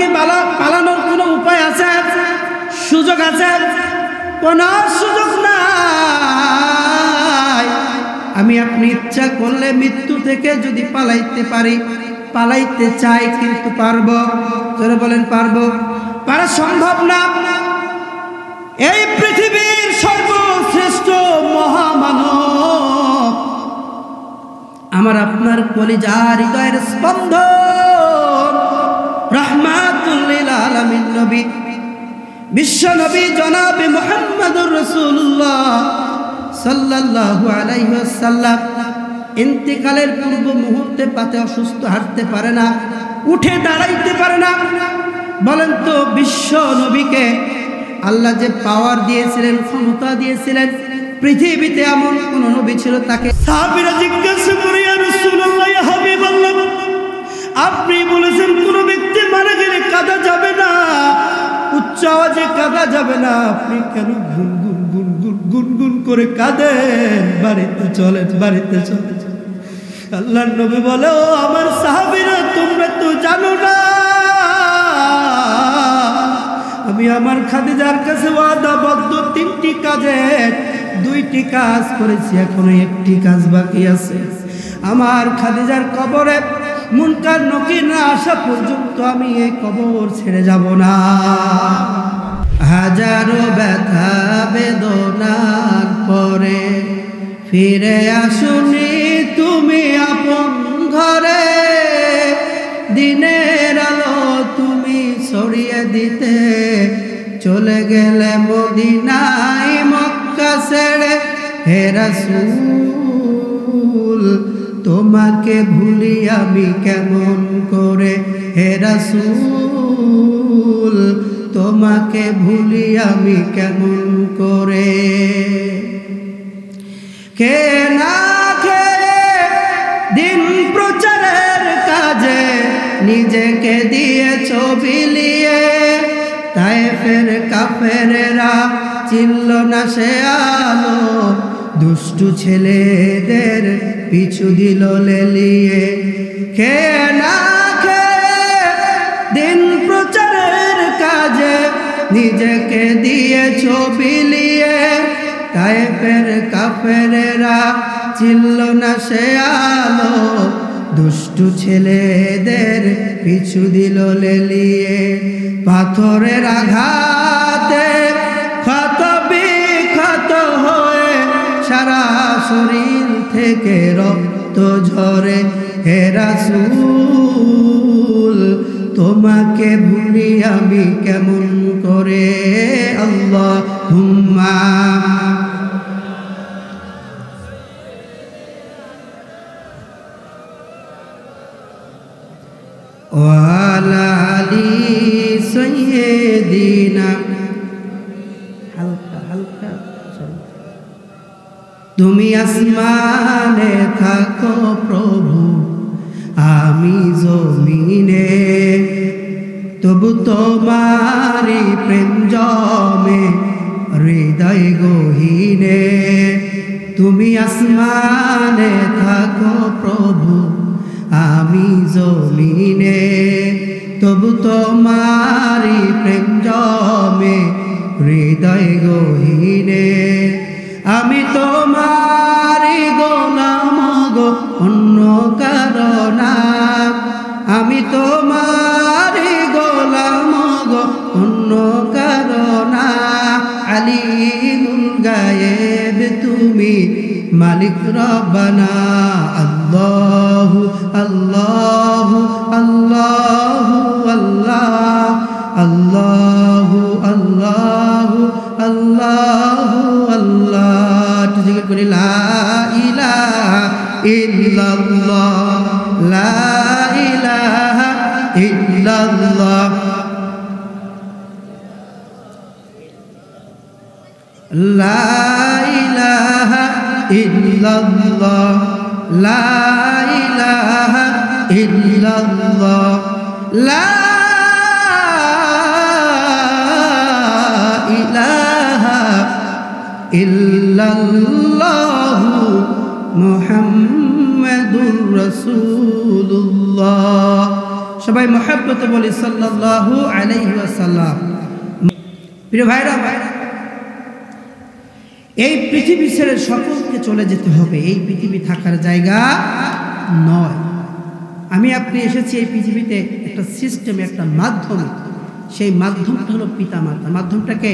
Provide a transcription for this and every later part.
কি পালানোর কোনো উপায় আছে, সুযোগ আছে? কোনো সুযোগ নাই। আমি আপনি ইচ্ছা করলে মৃত্যু থেকে যদি পালাইতে পারি, পালাইতে চাই, কিন্তু পারবো? যারা বলেন পারবো? পারা সম্ভব না। এই পৃথিবীর সর্বশ্রেষ্ঠ মহামানব, আমার আপনার কলিজার হৃদয়ের স্পন্দন, রাহমাতুল লিল আলামিন নবী, বিশ্ব নবী জনাবে মুহাম্মদুর রাসূলুল্লাহ সাল্লাল্লাহু আলাইহি ওয়াসাল্লাম ইন্তিকালের পূর্ব মুহূর্তে পাতে অসুস্থ, হাঁটতে পারে না, উঠে দাঁড়াইতে পারে না। বলেন তো, বিশ্ব নবীকে আল্লাহ যে পাওয়ার দিয়েছিলেন, ক্ষমতা দিয়েছিলেন, পৃথিবীতে এমন কোন নবী ছিল? তাকে সাহাবীরা জিজ্ঞাসা করে, ইয়া রাসূলুল্লাহ, ইয়া হাবিবাল্লাহ, আপনি বলেছেন কোন ব্যক্তি মারা গেলে কাঁদা যাবে না, উচ্চ আওয়াজে কাঁদা যাবে না, আপনি কেন গুনগুন গুনগুন গুনগুন করে কাঁদেন? বাড়িতে চলেন, বাড়িতে চলেন। আল্লাহর নবী বলে, ও আমার সাহাবীরা, তোমরা তো জানো না আমি আমার খাদিজার কাছে ওয়াদাবদ্ধ 3টি কাজের 2টি কাজ করেছি, এখনো 1টি কাজ বাকি আছে। আমার খাদিজার কবরে মুনকার নকির না আসা পর্যন্ত আমি এই কবর ছেড়ে যাব না। হাজারো ব্যথা বেদনার পরে ফিরে আসুনি তুমি আপন ঘরে, দিনের আলো তুমি ছড়িয়ে দিতে চলে গেলে মদিনায় মক্কা ছেড়ে। হে রাসূল, তোমাকে ভুলি আমি কেমন করে? হে রাসূল, তোমাকে ভুলি আমি কেমন করে? কে না খেয়ে দিন প্রচারের কাজে নিজেকে দিয়েছ বিলিয়ে, তায়েফের কাফেরেরা চিনল না সে আলো, দুষ্টু ছেলেদের পিছু দিল লেলিয়ে। কে না খেয়ে দিন প্রচারের কাজে নিজেকে দিয়েছ বিলিয়ে, তায়েফের কাফেরেরা চিনল না সে আলো, দুষ্টু ছেলেদের পিছু দিল লেলিয়ে। পাথরের আঘাতে ক্ষত বিক্ষত হয়ে সারা শরীর থেকে রক্ত ঝরে। হে রাসূল, তোমাকে ভুলি আমি কেমন করে? আল্লাহুম্মা ওয়ালা আলি সাইয়্যিদিনা। হালকা হালকা। তুমি আসমানে থাকো প্রভু, আমি জমিনে, তবু তোমারি প্রেম জমে হৃদয় গহীনে। তুমি আসমানে থাকো প্রভু, আমি জমিনে, তবু তোমারি প্রেম জমে হৃদয় গহীনে। আমি তোমারি গোলাম গো, অন্য কারো না। আমি তোমারি গোলাম গো, অন্য কারো না। আলিমুল গায়েব তুমি, মালিক রব্বানা। আল্লাহু আল্লাহু আল্লাহু আল্লাহ, আল্লাহু আল্লাহু আল্লাহু আল্লাহ। একটু জিকির করি, লা ইলাহা ইল্লাল্লাহ, লা ইলাহা ইল্লাল্লাহ, লা ইলাহা ইল্লাল্লাহ, লা ইলাহা ইল্লাল্লাহ, লা ইলাহা ইল্লাল্লাহু মুহাম্মাদুর রাসূলুল্লাহ সবাই মহব্বতে বলি সাল্লাল্লাহু আলাইহি ওয়াসাল্লাম। প্রিয় ভাইরা, এই পৃথিবী ছেড়ে সকলকে চলে যেতে হবে। এই পৃথিবী থাকার জায়গা নয়। আমি আপনি এসেছি এই পৃথিবীতে একটা সিস্টেমে, একটা মাধ্যমে। সেই মাধ্যমটা হলো পিতামাতা। মাধ্যমটাকে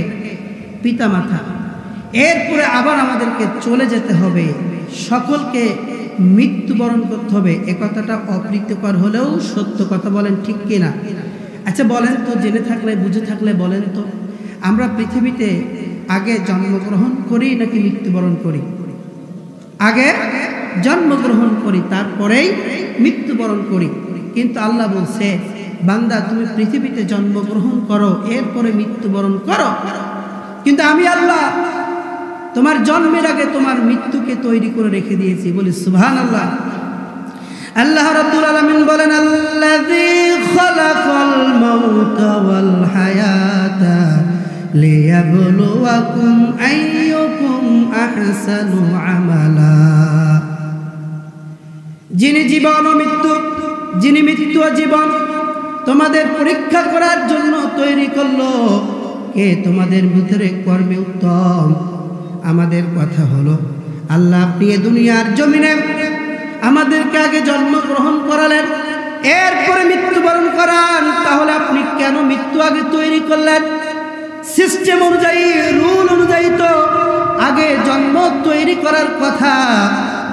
পিতামাতা। এরপরে আবার আমাদেরকে চলে যেতে হবে, সকলকে মৃত্যুবরণ করতে হবে। এ কথাটা অপ্রীতিকর হলেও সত্য কথা, বলেন ঠিক কিনা? আচ্ছা বলেন তো, জেনে থাকলে বুঝে থাকলে বলেন তো, আমরা পৃথিবীতে আগে জন্মগ্রহণ করি নাকি মৃত্যুবরণ করি? আগে জন্মগ্রহণ করি, তারপরেই মৃত্যুবরণ করি। কিন্তু আল্লাহ বলছে, বান্দা তুমি পৃথিবীতে জন্মগ্রহণ করো, এরপরে মৃত্যুবরণ করো। কিন্তু আমি আল্লাহ তোমার জন্মের আগে তোমার মৃত্যুকে তৈরি করে রেখে দিয়েছি। বলি সুবহানাল্লাহ। আল্লাহ রাব্বুল আলামিন বলেন, আল্লাযী খালাকাল মাউতা ওয়াল হায়াতা লিয়াবলুয়াকুম আইয়ুকুম আহসানু আমালা। যিনি জীবন ও মৃত্যু, যিনি মৃত্যু ও জীবন তোমাদের পরীক্ষা করার জন্য তৈরি করলো, কে তোমাদের ভিতরে কর্মে উত্তম। আমাদের কথা হলো, আল্লাহ আপনি এ দুনিয়ার জমিনে আমাদেরকে আগে জন্মগ্রহণ করালেন, এরপরে মৃত্যুবরণ করান। তাহলে আপনি কেন মৃত্যু আগে তৈরি করলেন? সিস্টেম অনুযায়ী, রুল অনুযায়ী তো আগে জন্ম তৈরি করার কথা,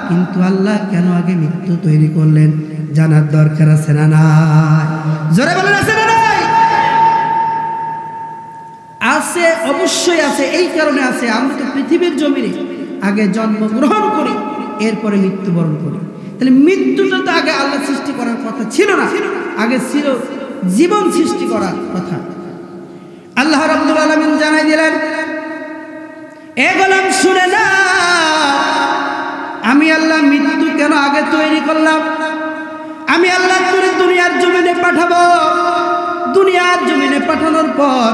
কিন্তু আল্লাহ কেন আগে মৃত্যু তৈরি করলেন? জানার দরকার আছে না নাই? জোরে বলেন, আছে না নাই? আছে, অবশ্যই আছে। এই কারণে আছে, আমরা তো পৃথিবীর জমিনে আগে জন্মগ্রহণ করি, এরপরে মৃত্যুবরণ করি। তাহলে মৃত্যুটা তো আগে আল্লাহ সৃষ্টি করার কথা ছিল না, আগে ছিল জীবন সৃষ্টি করার কথা। আল্লাহ রাব্বুল আলামিন জানাই দিলেন, এ গোলাম শুনে না, আমি আল্লাহ মৃত্যু কেন আগে তৈরি করলাম। আমি আল্লাহ তোরে দুনিয়ার জমিনে পাঠাবো। দুনিয়ার জমিনে পাঠানোর পর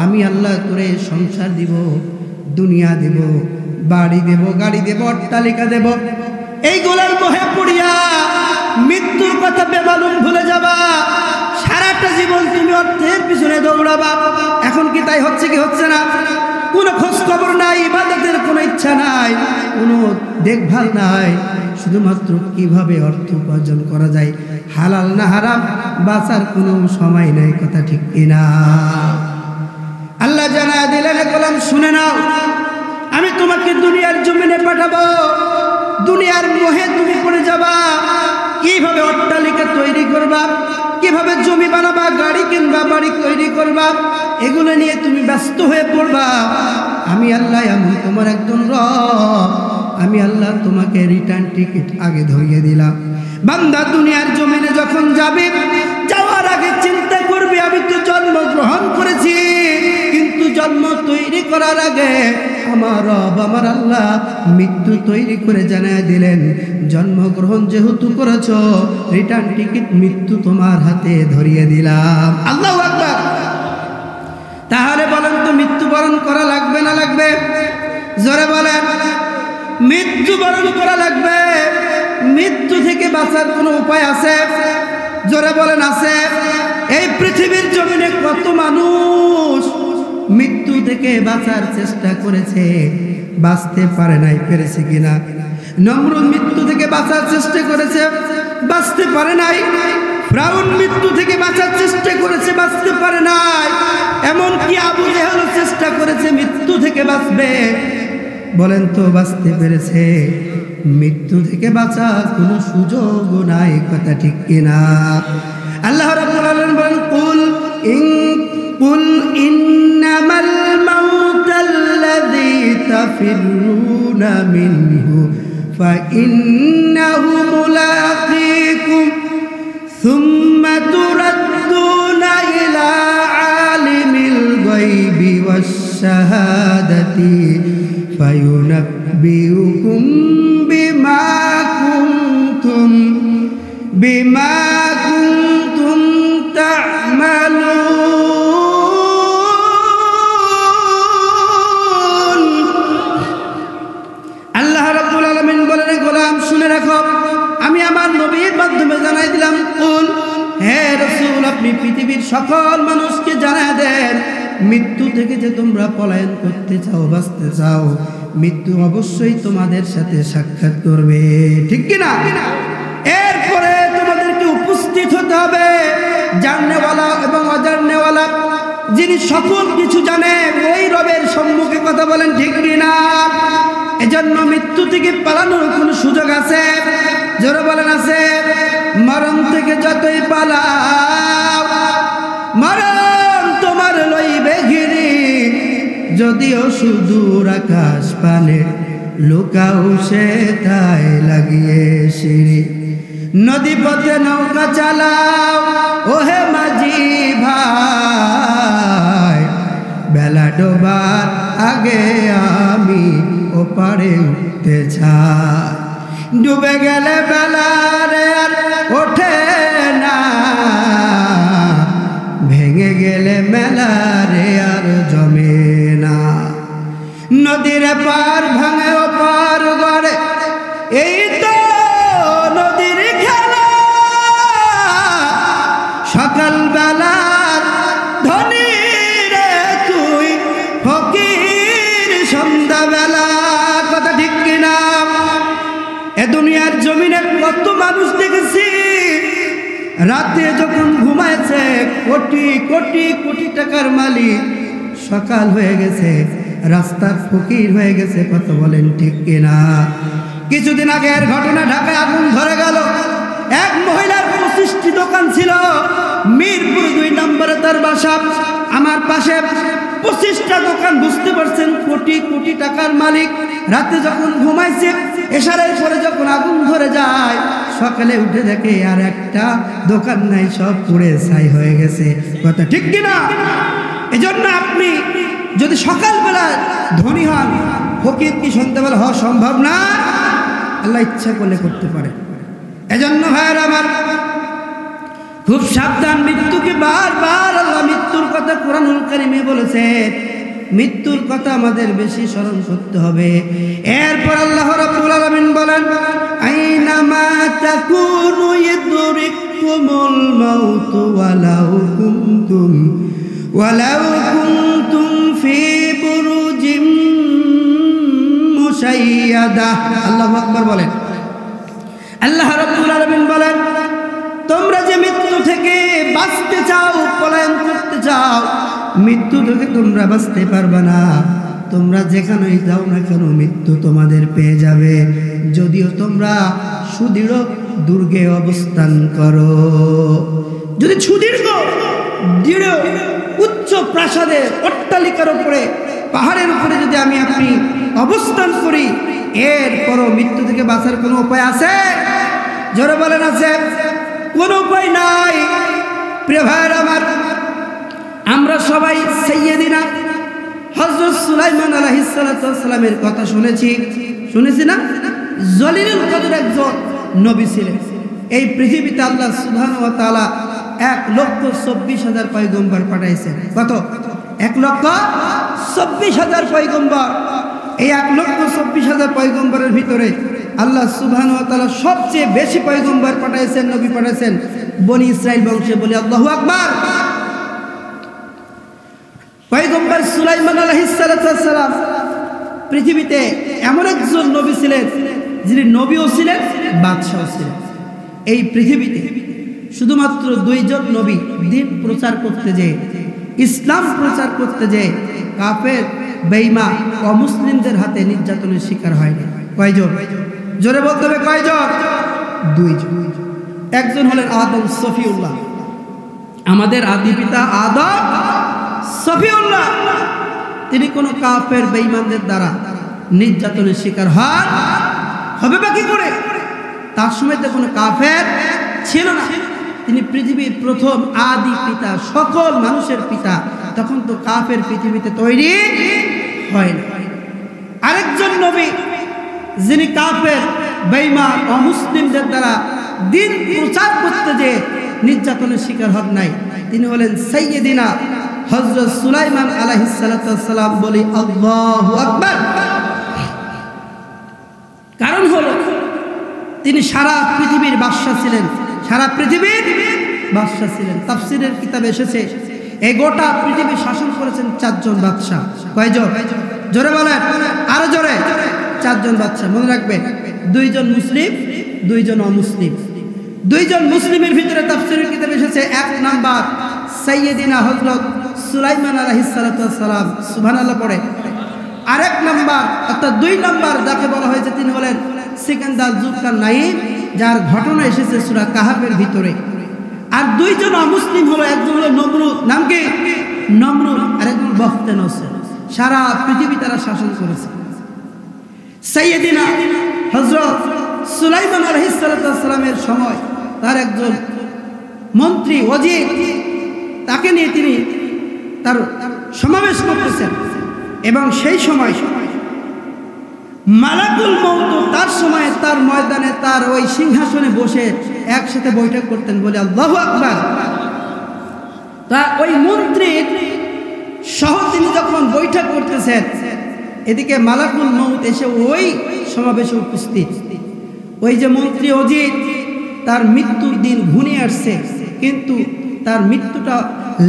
আমি আল্লাহ তোরে সংসার দিব, দুনিয়া দেব, বাড়ি দেব, গাড়ি দেব, অট্টালিকা দেব। এইগুলোর মোহে পড়িয়া মৃত্যুর কথা বেমালুম ভুলে যাবা। সারাটা জীবন তুমি অর্থের পিছনে দৌড়াবা। এখন কি তাই হচ্ছে কি হচ্ছে না? কোনো খোঁজ খবর নাই, ইবাদতের কোনো ইচ্ছা নাই, কোনো দেখভাল নাই। শুধুমাত্র কিভাবে অর্থ উপার্জন করা যায়, হালাল না হারাম, বাঁচার কোনো সময় নাই। কথা ঠিক কিনা? আল্লাহ জানা দিলেন, গোলাম শুনে নাও, আমি তোমাকে দুনিয়ার জমিনে পাঠাবো। দুনিয়ার মোহে তুমি পড়ে যাবা। কিভাবে অট্টালিকা তৈরি করবা, কিভাবে জমি বানাবা, গাড়ি কিনবা, বাড়ি তৈরি করবা, এগুলো নিয়ে তুমি ব্যস্ত হয়ে পড়বা। আমি আল্লাহ এমন তোমার একজন রব। আমি আল্লাহ তোমাকে রিটার্ন টিকিট আগে ধরিয়ে দিলাম। বান্দা দুনিয়ার জমিনে যখন যাবে, যাওয়ার আগে চিন্তা করবে, আমি তো জন্মগ্রহণ করেছি, কিন্তু জন্ম তৈরি করার আগে আমার রব, আমার আল্লাহ মৃত্যু তৈরি করে জানায় দিলেন, জন্মগ্রহণ যেহেতু করেছ, রিটার্ন টিকিট মৃত্যু তোমার হাতে ধরিয়ে দিলাম। আল্লাহু আকবার। তাহলে বলেন তো, মৃত্যুবরণ করা লাগবে না লাগবে? জোরে বলেন। মৃত্যুবরণ করা লাগবে। মৃত্যু থেকে বাঁচার কোনো উপায় আছে? জোরে বলেন, আছে। এই পৃথিবীর জমিনে কত মানুষ মৃত্যু থেকে বাঁচার চেষ্টা করেছে, বাঁচতে পারে নাই। পেরেছে কিনা? নমরুদ মৃত্যু থেকে বাঁচার চেষ্টা করেছে, বাঁচতে পারে নাই। ফিরআউন মৃত্যু থেকে বাঁচার চেষ্টা করেছে, বাঁচতে পারে নাই। এমনকি আবু জেহেল চেষ্টা করেছে মৃত্যু থেকে বাঁচবে, বলেন তো বাঁচতে পেরেছে? মৃত্যু থেকে বাঁচার কোনো সুযোগ নাই। কথা ঠিক কিনা? আল্লাহ রাব্বুল আলামিন বলেন, কুল ইন্নামাল মাউতাল্লাযী তাফিরুনা মিনহু ফাইন্নাহু মুলাকীকুম সুম্মা তুরাদ্দুনা ইলা আলিমিল গায়বি ওয়াশ শাহাদাতি ফায়ুনাব্বিউকুম বিমা কুনতুম তা'মালুন। আল্লাহ রাব্বুল আলামিন বলেন, গোলাম শুনে রাখো, আমি আমার নবীর মাধ্যমে জানাই দিলাম, কুল, হে আপনি পৃথিবীর সকল মানুষকে জানায় দেন, মৃত্যু থেকে যে তোমরা পলায়ন করতে চাও, বাঁচতে চাও, মৃত্যু অবশ্যই তোমাদের সাথে সাক্ষাৎ করবে, ঠিক কিনা? এরপরে তোমাদেরকে উপস্থিত হতে হবে জাননেওয়ালা এবং অজাননেওয়ালা, যিনি সকল কিছু জানে, ওই রবের সম্মুখে কথা বলেন, ঠিক কিনা? এজন্য মৃত্যু থেকে পালানোর কোনো সুযোগ আছে? জোরে বলেন আছে? মরণ থেকে যতই পালাও, মরণ তোমার লইবে ঘিরি, যদিও সুদূর আকাশ পানে লুকাও সে তাই লাগিয়ে সিঁড়ি। নদী পথে নৌকা চালাও ওহে মাঝি ভাই, বেলা ডোবার আগে আমি ওপারে উঠতে চাই। ডুবে গেলে বেলা রে আর ওঠে না, ভেঙে গেলে মেলা রে আর জমে না। নদীর পার ভাঙে ও পার গড়ে, এই তো নদীর খেলা। সকাল বেলার ধনী রে তুই, ফকির সন্ধ্যা বেলা, কথা ঠিক কিনা? এ দুনিয়ার জমিনে কত মানুষ দেখেছি, রাতে যখন ঘুমাইছে কোটি কোটি কোটি টাকার মালিক, সকাল হয়ে গেছে রাস্তার ফকির হয়ে গেছে, কত বলেন ঠিক কিনা? কিছুদিন আগের ঘটনা, ঢাকায় আগুন ধরে গেল। এক মহিলার 25টি দোকান ছিল, মিরপুর 2 নম্বরে তার বাসা। আমার পাশে 25টা দোকান, বুঝতে পারছেন কোটি কোটি টাকার মালিক। রাতে যখন ঘুমাইছে, এশারের পরে যখন আগুন ধরে যায়, সকালে উঠে দেখে আর একটা দোকান নাই, সব পুড়ে ছাই হয়ে গেছে, কথা ঠিক কিনা? এজন্য আপনি যদি সকালবেলা ধনী হন, ফকির কি সন্ধ্যাবেলা হওয়া সম্ভব না? আল্লাহ ইচ্ছা করলে করতে পারে। এজন্য ভাইয়ের আমার, খুব সাবধান। মৃত্যুকে বারবার আল্লাহ মৃত্যুর কথা কোরআনুল কারীমে বলেছে, মৃত্যুর কথা আমাদের বেশি স্মরণ করতে হবে। এরপর আল্লাহ রাব্বুল আলামিন বলেন, আইনামা তাকুনু ইদরিকুমুল মাউত ওয়ালাউ কুনতুম ফি বুরুজিম মুশাইয়াদা। আল্লাহু আকবার বলেন। আল্লাহ রাব্বুল আলামিন বলেন, তোমরা যে মৃত্যু থেকে বাঁচতে চাও, পলায়ন করতে চাও, মৃত্যু থেকে তোমরা বাঁচতে পারবে না। তোমরা যেখানেই যাও না কেন, মৃত্যু তোমাদের পেয়ে যাবে, যদিও তোমরা সুদৃঢ় দুর্গে অবস্থান করো। যদি সুদীর্ঘ দৃঢ় উচ্চ প্রাসাদের অট্টালিকার উপরে, পাহাড়ের উপরে যদি আমি আপনি অবস্থান করি, এরপরও মৃত্যু থেকে বাঁচার কোনো উপায় আছে? জোরে বলেন আছে? কোনো উপায় নাই। প্রিয় ভাইয়ের আমার, আমরা সবাই সাইয়্যিদিনা হযরত সুলাইমান আলাইহিস সালামের কথা শুনেছি না? জলিলুল কদর একজন নবী ছিলেন। এই পৃথিবীতে আল্লাহ সুবহানাহু ওয়া তাআলা 1,24,000 পয়গম্বর পাঠাইছেন। কত? 1,24,000 পয়গম্বর। এই 1,24,000 পয়গম্বরের ভিতরে আল্লাহ সুবহানাহু ওয়া তাআলা সবচেয়ে বেশি পয়গম্বর পাঠাইছেন, নবী পাঠাইছেন বনি ইসরাইল বংশে। বলি আল্লাহু আকবার। পয়গম্বর সুলাইমান আলাইহিস সালাম পৃথিবীতে এমন একজন নবী ছিলেন, যিনি নবীও ছিলেন, বাদশাও ছিলেন। এই পৃথিবীতে শুধুমাত্র 2 জন নবী দ্বীন প্রচার করতে যেয়ে, ইসলাম প্রচার করতে যেয়ে কাফের, বেঈমান, অমুসলিমদের হাতে নির্যাতনের শিকার হয়নি। কয়জন? জোরে বলতে হবে, কয়জন? 2 জন। একজন হলেন আদম সফিউল্লাহ, আমাদের আদি পিতা আদম সফিউল্লাহ। তিনি কোনো কাফের, বেঈমানদের দ্বারা নির্যাতনের শিকার হবে বা কি করে? তার সময় তো কোনো কাফের ছিল না। তিনি পৃথিবীর প্রথম আদি পিতা, সকল মানুষের পিতা। তখন তো কাফের পৃথিবীতে তৈরি হয়নি। আরেকজন নবী, যিনি কাফের, বেঈমান, অমুসলিমদের দ্বারা দ্বীন প্রচার করতে যে নির্যাতনের শিকার হন নাই, তিনি হলেন সাইয়্যিদিনা হযরত সুলাইমান আলাইহিস সালাম। বলি আল্লাহু আকবার। কারণ হলো তিনি সারা পৃথিবীর বাদশা ছিলেন, সারা পৃথিবীর বাদশা ছিলেন। তাফসীরের কিতাবে এসেছে এই গোটা পৃথিবী শাসন করেছেন 4 জন বাদশা। কয়জন? জোরে বলেন, আরো জোরে। 4 জন বাদশা। মনে রাখবেন, 2 জন মুসলিম, 2 জন অমুসলিম। 2 জন মুসলিমের ভিতরে তাফসীরের কিতাবে এসেছে 1 নাম্বার সাইয়্যিদিনা হযরত সুলাইমান আলাইহিস সালাতু ওয়াস সালাম, সুবহানাল্লাহ পড়ে। আরেক নাম্বার অর্থাৎ 2 নাম্বার যাকে বলা হয়েছে তিনি হলেন সিকান্দার যুলকারনাইন, যার ঘটনা এসেছে সূরা কাহাফের ভিতরে। আর 2 জন অমুসলিম হলো, একজন হলো নমরুদ, নাম কি? নমরুদ। আর একজন বখতেনসর। সারা পৃথিবী তারা শাসন করেছে। সাইয়্যিদিনা হযরত সুলাইমান আলাইহিস সালাতু ওয়াস সালামের সময় তার একজন মন্ত্রী ওয়াজির, তাকে নিয়ে তিনি তার সমাবেশ করতেছেন এবং সেই সময় মালাকুল মউত তার সময় তার ময়দানে তার ওই সিংহাসনে বসে একসাথে বৈঠক করতেন, বলে আল্লাহু আকবার। তা ওই মন্ত্রীর সহ তিনি যখন বৈঠক করতেছেন, এদিকে মালাকুল মউত এসে ওই সমাবেশে উপস্থিত। ওই যে মন্ত্রী অজিত, তার মৃত্যুর দিন ঘনিয়ে আসছে, কিন্তু তার মৃত্যুটা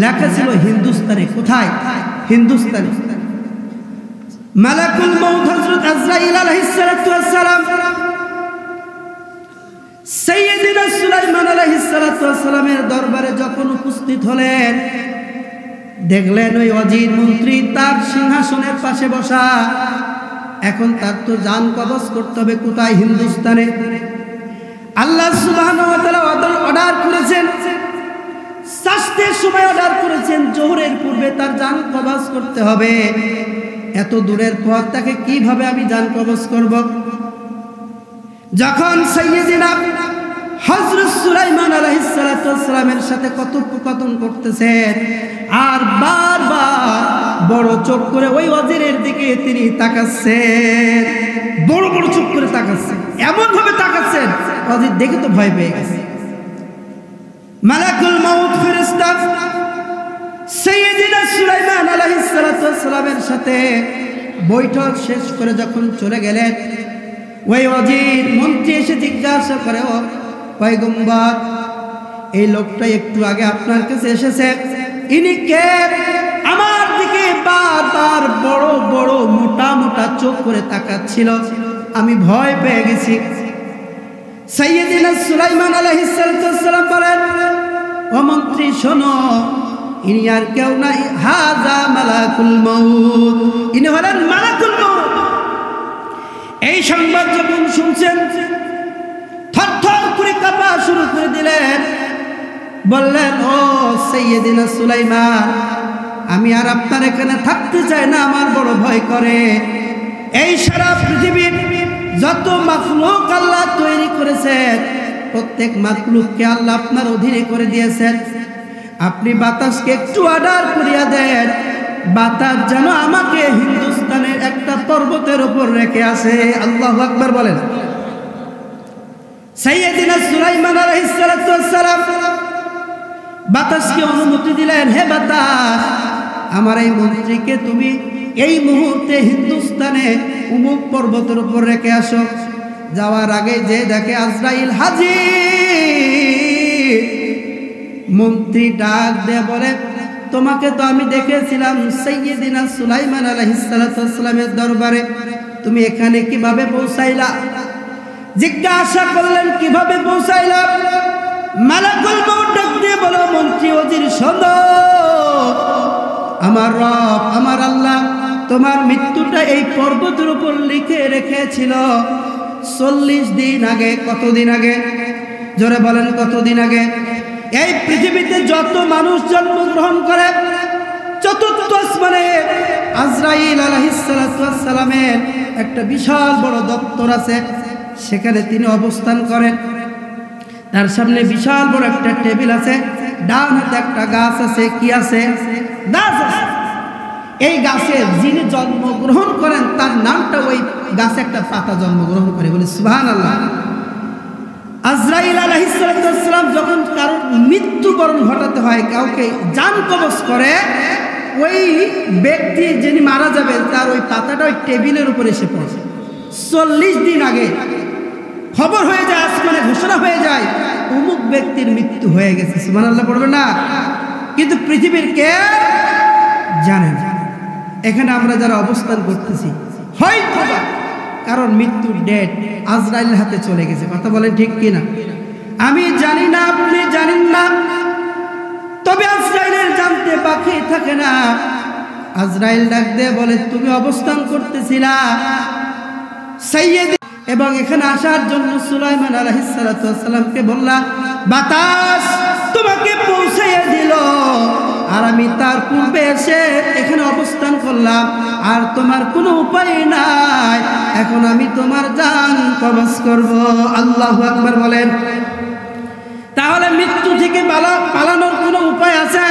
লেখা ছিল হিন্দুস্তানে। কোথায়? হিন্দুস্তানে। মালাকুল মউত হযরত আজরাইল আলাইহিস সালাতু ওয়াস সালাম সাইয়্যিদিনা সুলাইমান আলাইহিস সালাতু ওয়াস সালামের দরবারে যখন উপস্থিত হলেন, দেখলেন ওই অজিত মন্ত্রী তার সিংহাসনের পাশে বসা। এখন তার তো জান কবজ করতে হবে কোথায়? হিন্দুস্তানে। আল্লাহ সুবহানাহু ওয়া তাআলা অর্ডার করেছেন, শাস্তির সময় অর্ডার করেছেন জোহরের পূর্বে তার জান কবজ করতে হবে। এত দূরের পথ তাকে কিভাবে আমি জান কবজ করব? যখন সাইয়্যিদিনা হযরত সুলাইমান আলাইহিস সালাতু ওয়াস সালামের সাথে কথোপকথন করতেছেন, আর বারবার বড় চোখ করে ওই ওয়াজিরের দিকে তিনি তাকাচ্ছেন, বড় বড় চোখ করে তাকাচ্ছেন, এমন ভাবে তাকাচ্ছেন ওয়াজির দেখে তো ভয় পেয়ে গেছে। মালাকুল মউত ফেরেশতা সাইয়্যিদিনা সুলাইমান আলাইহিস সালাতু ওয়াস সালামের সাথে বৈঠক শেষ করে যখন চলে গেলেন, ওই ওয়াজির মন্ত্রী এসে জিজ্ঞাসা করে, ও পয়গম্বর, এই লোকটা একটু আগে আপনার কাছে এসেছে, ইনি কে? আমার দিকে বারবার বড় বড় মোটা মোটা চোখ করে তাকাচ্ছিল, আমি ভয় পেয়ে গেছি। সাইয়্যিদিনা সুলাইমান আলাইহিস সালাতু ওয়াস সালাম বলেন, ও মন্ত্রী শোনো, ইনি আর কেউ নাই, হাযা মালাকুল মউত, ইনি হলেন মালাকুল মউত। এই সংবাদ যখন শুনছেন থরথর করে কাঁপা শুরু করে দিলেন, বললেন, ও সাইয়্যিদিনা সুলাইমান, আমি আর আপনার এখানে থাকতে চাই না, আমার বড় ভয় করে। এই সারা পৃথিবীর যত মাখলুক আল্লাহ তৈরি করেছেন, প্রত্যেক মাখলুককে আল্লাহ আপনার অধীনে করে দিয়েছেন। আপনি বাতাসকে একটু অর্ডার করিয়া দেন, বাতাস যেন আমাকে হিন্দুস্তানের একটা পর্বতের উপর রেখে আসে। আল্লাহু আকবার বলেন। সাইয়্যিদিনা সুলাইমান আলাইহিস সালাতু ওয়াস সালাম বাতাসকে অনুমতি দিলেন, হে বাতাস, আমার এই মন্ত্রীকে তুমি এই মুহূর্তে হিন্দুস্তানে উমুক পর্বতের উপর রেখে আসো। যাওয়ার আগে যে দেখে আজরাইল হাজির, মন্ত্রী ডাক দিয়ে বলে, তোমাকে তো আমি দেখেছিলাম সাইয়্যিদিনা সুলাইমান আলাইহিস সালাতু ওয়াস সালামের দরবারে, তুমি এখানে কিভাবে পৌঁছাইলা? জিজ্ঞাসা করলেন, কিভাবে পৌঁছাইলা? মালাকুল মউত ডাক দিয়ে বলো, মন্ত্রী ওজির শোনো, আমার রব আমার আল্লাহ তোমার মৃত্যুটা এই পর্বতের উপর লিখে রেখেছিল 40 দিন আগে। কতদিন আগে? জোরে বলেন, কতদিন আগে? এই পৃথিবীতে যত মানুষ জন্মগ্রহণ করে, চতুর্থ আসমানে আজরাইল আলাইহিস সালাতু ওয়াস সালামের একটা বিশাল বড় দপ্তর আছে, সেখানে তিনি অবস্থান করেন। তার সামনে বিশাল বড় একটা টেবিল আছে, ডান হাতে একটা গাছ আছে। কি আছে? গাছ আছে। এই গাছে যিনি জন্মগ্রহণ করেন তার নামটা ওই গাছে একটা পাতা জন্মগ্রহণ করে, বলে সুবহানাল্লাহ। আজরাইল আলাইহিস সালাতু ওয়াস সালাম যখন কারোর মৃত্যুবরণ ঘটাতে হয়, কাউকে জান কবজ করে, ওই ব্যক্তি যিনি মারা যাবেন তার ওই পাতাটা ওই টেবিলের উপর এসে পড়ে। 40 দিন আগে খবর হয়ে যায়, আসমানে ঘোষণা হয়ে যায় অমুক ব্যক্তির মৃত্যু হয়ে গেছে। সুবহানাল্লাহ পড়বে না? কিন্তু পৃথিবীর কে জানে না। এখানে আমরা যারা অবস্থান করতেছি হয়তো কারণ মৃত্যুর ডেট আজরাইলের হাতে চলে গেছে। কথা বলেন ঠিক কিনা? আমি জানি না, আপনি জানেন না, তবে আজরাইলের জানতে বাকি থাকে না। আজরাইল ডাক দিয়ে বলে, তুমি অবস্থান করতেছিলা সাইয়্যিদ, এবং এখানে আসার জন্য সুলাইমান আলাইহিস সালাতু ওয়াস সালামকে বললাম বাতাস তোমাকে পৌঁছাইয়া দিল, আর আমি তার পূর্বে এসে এখানে অবস্থান করলাম, আর তোমার কোনো উপায় নাই, এখন আমি তোমার জান কবজ করব। আল্লাহু আকবার বলেন। তাহলে মৃত্যু থেকে পালানোর কোনো উপায় আছে?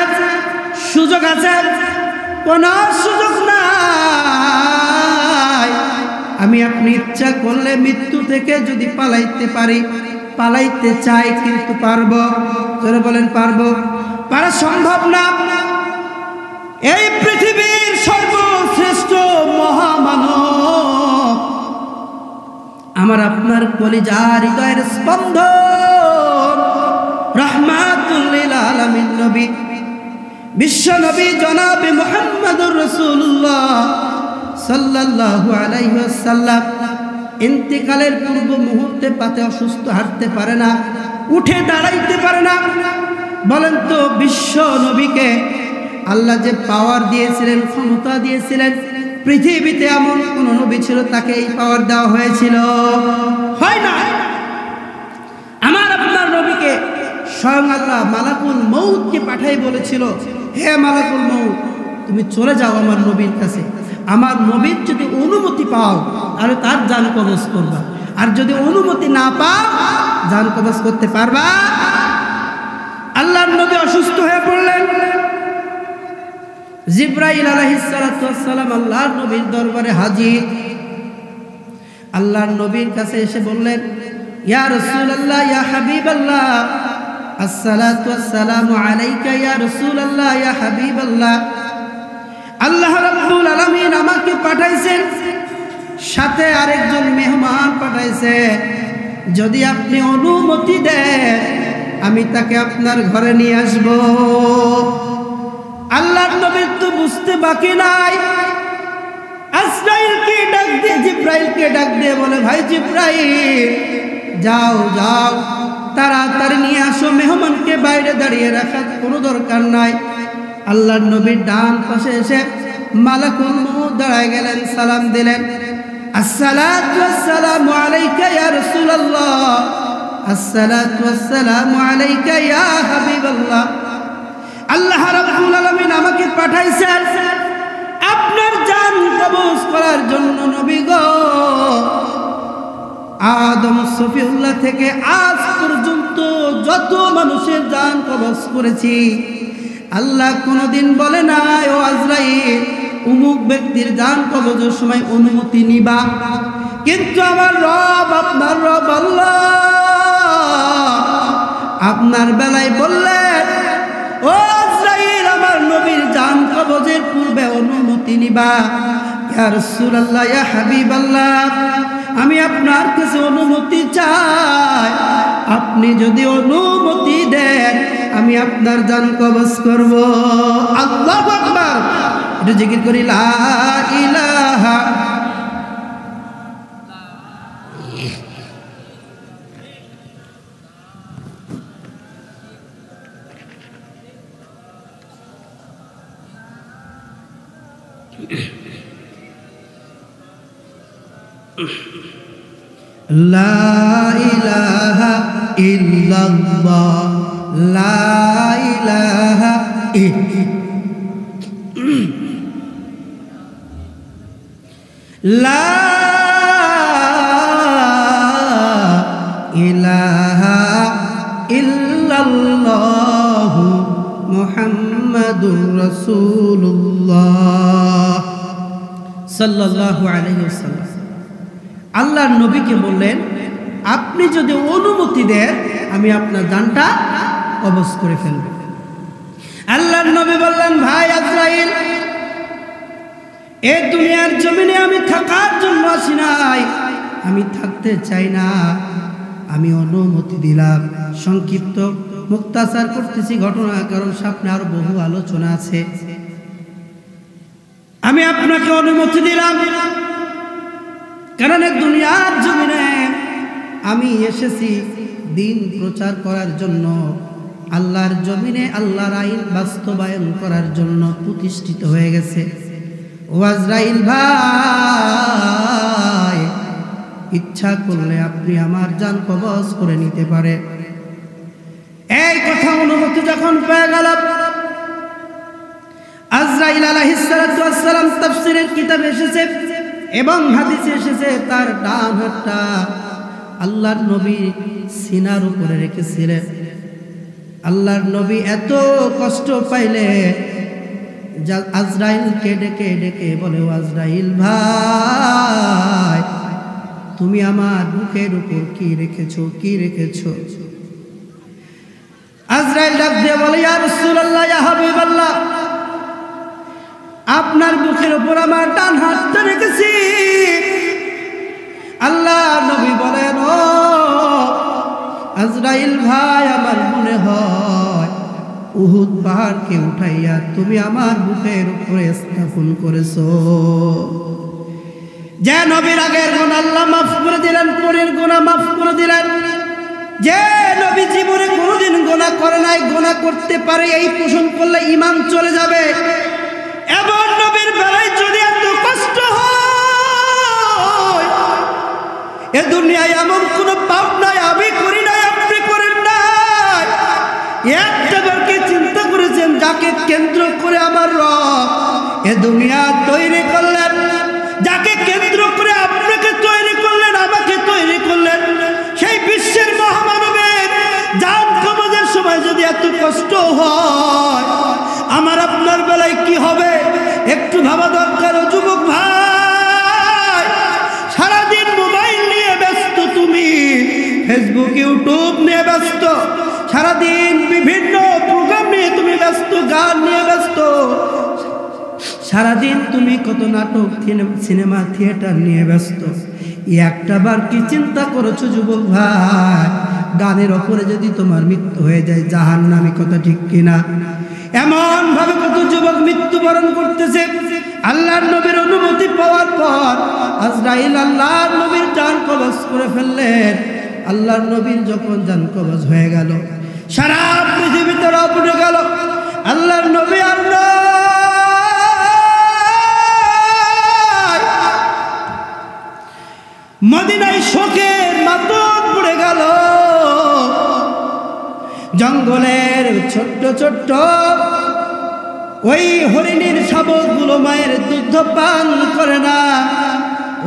সুযোগ আছে? কোনো সুযোগ নাই। আমি আপনি ইচ্ছা করলে মৃত্যু থেকে যদি পালাইতে পারি, পালাইতে চাই কিন্তু পারবো? যারা বলেন পারবো? পারা সম্ভব না। এই পৃথিবীর সর্বশ্রেষ্ঠ মহামানব আমার আপনার কলিজার হৃদয়ের স্পন্দন রাহমাতুল লিল আলামিন নবী বিশ্ব নবী জনাবে মুহাম্মদুর রাসূলুল্লাহ সাল্লাল্লাহু আলাইহি ওয়াসাল্লাম ইন্তেকালের পূর্ব মুহূর্তে পাতে অসুস্থ, হাঁটতে পারে না, উঠে দাঁড়াইতে পারে না। বলেন তো বিশ্ব নবীকে আল্লাহ যে পাওয়ার দিয়েছিলেন, ক্ষমতা দিয়েছিলেন, পৃথিবীতে এমন কোন নবী ছিল তাকে এই পাওয়ার দেওয়া হয়েছিল? হয় না। আমার আপনার নবীকে স্বয়ং আল্লাহ মালাকুল মউতকে পাঠাই বলেছিল, হে মালাকুল মউত তুমি চলে যাও আমার নবীর কাছে, আমার নবীর যদি অনুমতি পাও তাহলে তার জান কবজ করবা, আর যদি অনুমতি না পাও জান কবজ করতে পারবা? আল্লাহর নবী অসুস্থ হয়ে পড়লেন। জিবরাইল আলাইহিস সালাতু ওয়াস সালাম আল্লাহর নবীর দরবারে হাজির। আল্লাহর নবীর কাছে এসে বললেন, ইয়া রাসূলুল্লাহ, ইয়া হাবিবাল্লাহ, আসসালাতু ওয়াসসালামু আলাইকা ইয়া রাসূলুল্লাহ, ইয়া হাবিবাল্লাহ। আল্লাহ রাব্বুল আলামিন আমাকে পাঠাইছেন, সাথে আরেকজন মেহমান পাঠাইছে, যদি আপনি অনুমতি দেন আমি তাকে আপনার ঘরে নিয়ে আসব। আল্লাহর নবীর তো বুঝতে বাকি নাই। আজরাইলকে ডাক দিয়ে, জিবরাইলকে ডাক দিয়ে বলে, ভাই জিবরাইল যাও যাও তাড়াতাড়ি নিয়ে আসো, মেহমানকে বাইরে দাঁড়িয়ে রাখার কোনো দরকার নাই। আল্লাহর নবীর ডান পাশে এসে মালাকুল মউত দাঁড়ায় গেলেন, সালাম দিলেন, আসসালাতু ওয়াসসালামু আলাইকা ইয়া রাসূলুল্লাহ, আসসালাতু ওয়াসসালামু আলাইকা ইয়া হাবিবাল্লাহ। আল্লাহ রাব্বুল আলামিন আমাকে পাঠাইছেন আপনার জান কবজ করার জন্য। নবী গো, আদম সফিউল্লাহ থেকে আজ পর্যন্ত যত মানুষের জান কবজ করেছি, আল্লাহ কোনদিন বলে নাই ও আজরাইল অমুক ব্যক্তির জান কবজের সময় অনুমতি নিবা। কিন্তু আমার রব, আপনার রব আল্লাহ আপনার বেলায় বললেন, ও আজরাইল আমার নবীর জান কবজের পূর্বে অনুমতি নিবা। ইয়া রাসূলুল্লাহ, ইয়া হাবিবাল্লাহ, আমি আপনার কাছে অনুমতি চাই, আপনি যদি অনুমতি দেন আমি আপনার জান কবজ করব। আল্লাহু আকবার। এটা জিকির করি, লা ইলাহা লা ইলাহা ইল্লাল্লাহ, লা ইলাহা লা ইলাহা ইল্লাল্লাহ মুহাম্মাদুর রাসূলুল্লাহ সাল্লাল্লাহু আলাইহি ওয়াসাল্লাম। আল্লাহর নবীকে বললেন, আপনি যদি অনুমতি দেন আমি আপনার জানটা কবজ করে ফেলব। আল্লাহর নবী বললেন, ভাই আজরাইল, এই দুনিয়ার জমিনে আমি থাকার জন্য আসি নাই, আমি থাকতে চাই না, আমি অনুমতি দিলাম। সংক্ষিপ্ত মুক্তাসার করতেছি ঘটনা, কারণ সামনে আরো বহু আলোচনা আছে। আমি আপনাকে অনুমতি দিলাম, কারণ দুনিয়ার জমিনে আমি এসেছি দিন প্রচার করার জন্য, আল্লাহর জমিনে আল্লাহর আইন বাস্তবায়ন করার জন্য প্রতিষ্ঠিত হয়ে গেছে। ও আজরাইল ভাই, ইচ্ছা করলে আপনি আমার জান কবজ করে নিতে পারে। এই কথা অনুমতি যখন পেয়ে গেল, আজরাইল আলাইহিস সালাতু ওয়াস সালাম তাফসীরের কিতাবে এসেছে এবং হাদিসে এসেছে, তার ডান হাতটা আল্লাহর নবী সিনার উপরে রেখেছিলেন। আল্লাহর নবী এত কষ্ট পাইলে আজরাইলকে ডেকে ডেকে বলে, আজরাইল ভাই, তুমি আমার বুকের উপর কি রেখেছো, কি রেখেছো? আজরাইল ডাক দিয়ে বলে, ইয়া রাসূলুল্লাহ, ইয়া হাবিবাল্লাহ, আপনার বুকের উপর আমার ডান হাতটা রেখেছি। আল্লাহ নবী বলেন, ও আজরাইল ভাই, আমার মনে হয় উহুদ পাহাড়কে উঠাইয়া তুমি আমার বুকের উপরে স্থাপন করেছো। যে নবীর আগের গুনাহ আল্লাহ মাফ করে দিলেন, পরের গুনাহ মাফ করে দিলেন। যে নবী জীবনে কোনোদিন গুনাহ করে নাই, গুনাহ করতে পারে এই পোষণ করলে ঈমান চলে যাবে, এমন নবীর বেলায় যদি এত কষ্ট হয়, এ দুনিয়ায় এমন কোনো পাপ নাই আমি করি নাই, আপনি করেন নাই। একটাবার কি চিন্তা করেছেন যাকে কেন্দ্র করে আমার রব এ দুনিয়া তৈরি করলেন, যাকে কেন্দ্র করে আপনাকে তৈরি করলেন, আমাকে তৈরি করলেন, সেই বিশ্বের মহামানবের জান কবজের সময় যদি এত কষ্ট হয়, আমার আপনার বেলায় কি হবে? একটু ভাবা দরকার। ও যুবক ভাই, সারাদিন মোবাইল নিয়ে ব্যস্ত, তুমি ফেসবুক ইউটিউব নিয়ে ব্যস্ত, সারাদিন বিভিন্ন প্রোগ্রাম নিয়ে তুমি ব্যস্ত, গান নিয়ে ব্যস্ত, সারাদিন তুমি কত নাটক, সিনেমা, থিয়েটার নিয়ে ব্যস্ত। একটা বার কি চিন্তা করেছো যুবক ভাই, গানের ওপরে যদি তোমার মৃত্যু হয়ে যায় জাহান্নামী, কথা ঠিক কিনা? এমন ভাবে কত যুবক মৃত্যুবরণ করতেছে। আল্লাহর নবীর অনুমতি পাওয়ার পর আজরাইল আল্লাহর নবীর জান কবজ করে ফেললেন। আল্লাহর নবীর যখন জান কবজ হয়ে গেল, সারা পৃথিবীতে রব উঠে গেল। আল্লাহর নবী মদিনায় শোকের মাতম পড়ে গেল। জঙ্গলের ছোট্ট ছোট্ট ওই হরিণীর শাবকগুলো মায়ের দুধ পান করে না,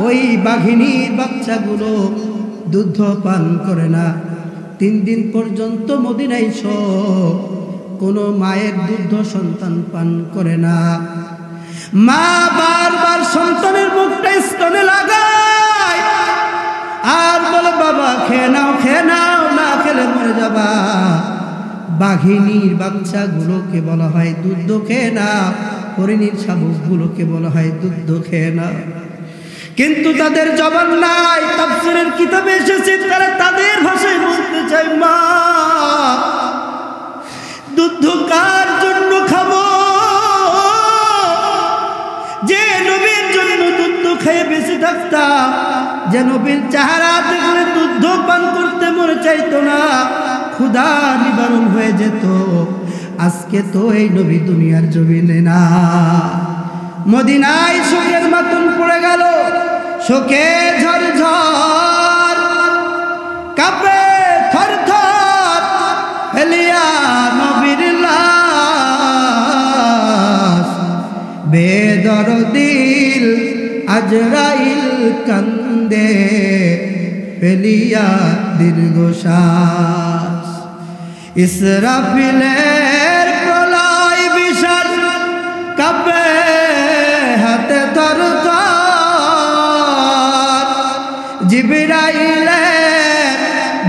ওই বাঘিনীর বাচ্চাগুলো দুধ পান করে না। 3 দিন পর্যন্ত মদিনায় কোনো মায়ের দুধ সন্তান পান করে না। মা বারবার সন্তানের মুখটা স্তনে লাগায় আর বলে, বাবা খেয়ে নাও, খেয়ে নাও, না খেলে মরে যাবা। বাঘিনীর বাচ্চাগুলোকে বলা হয় দুধ খেয়ে নাও, হরিণীর শাবকগুলোকে বলা হয় দুধ খেয়ে নাও। কিন্তু তাদের জবান নাই। তাফসীরের কিতাবে এসেছে, তারা তাদের ভাষায় বলতে চায়, মা দুধ কার জন্য খাবো? যে নবীর জন্য দুধ খেয়ে বেঁচে থাকতাম, যে নবীর চেহারা দেখলে দুধ পান করতে মনে চাইতো না, ক্ষুধা নিবারণ হয়ে যেত। আজকে তো এই নবী দুনিয়ার জমিনে না। মদিনায় শোকের মাতম পড়ে গেল, শোকে ঝরঝর কাঁপে থরথর ফেলিয়া নবীর লাশ। বেদরদিল আজরাইল কান্দে ফেলিয়া দীর্ঘশ্বাস। ইসরাফিলের প্রলয় বিশাল কাঁপে হাতে থরথর। জিবরাইলের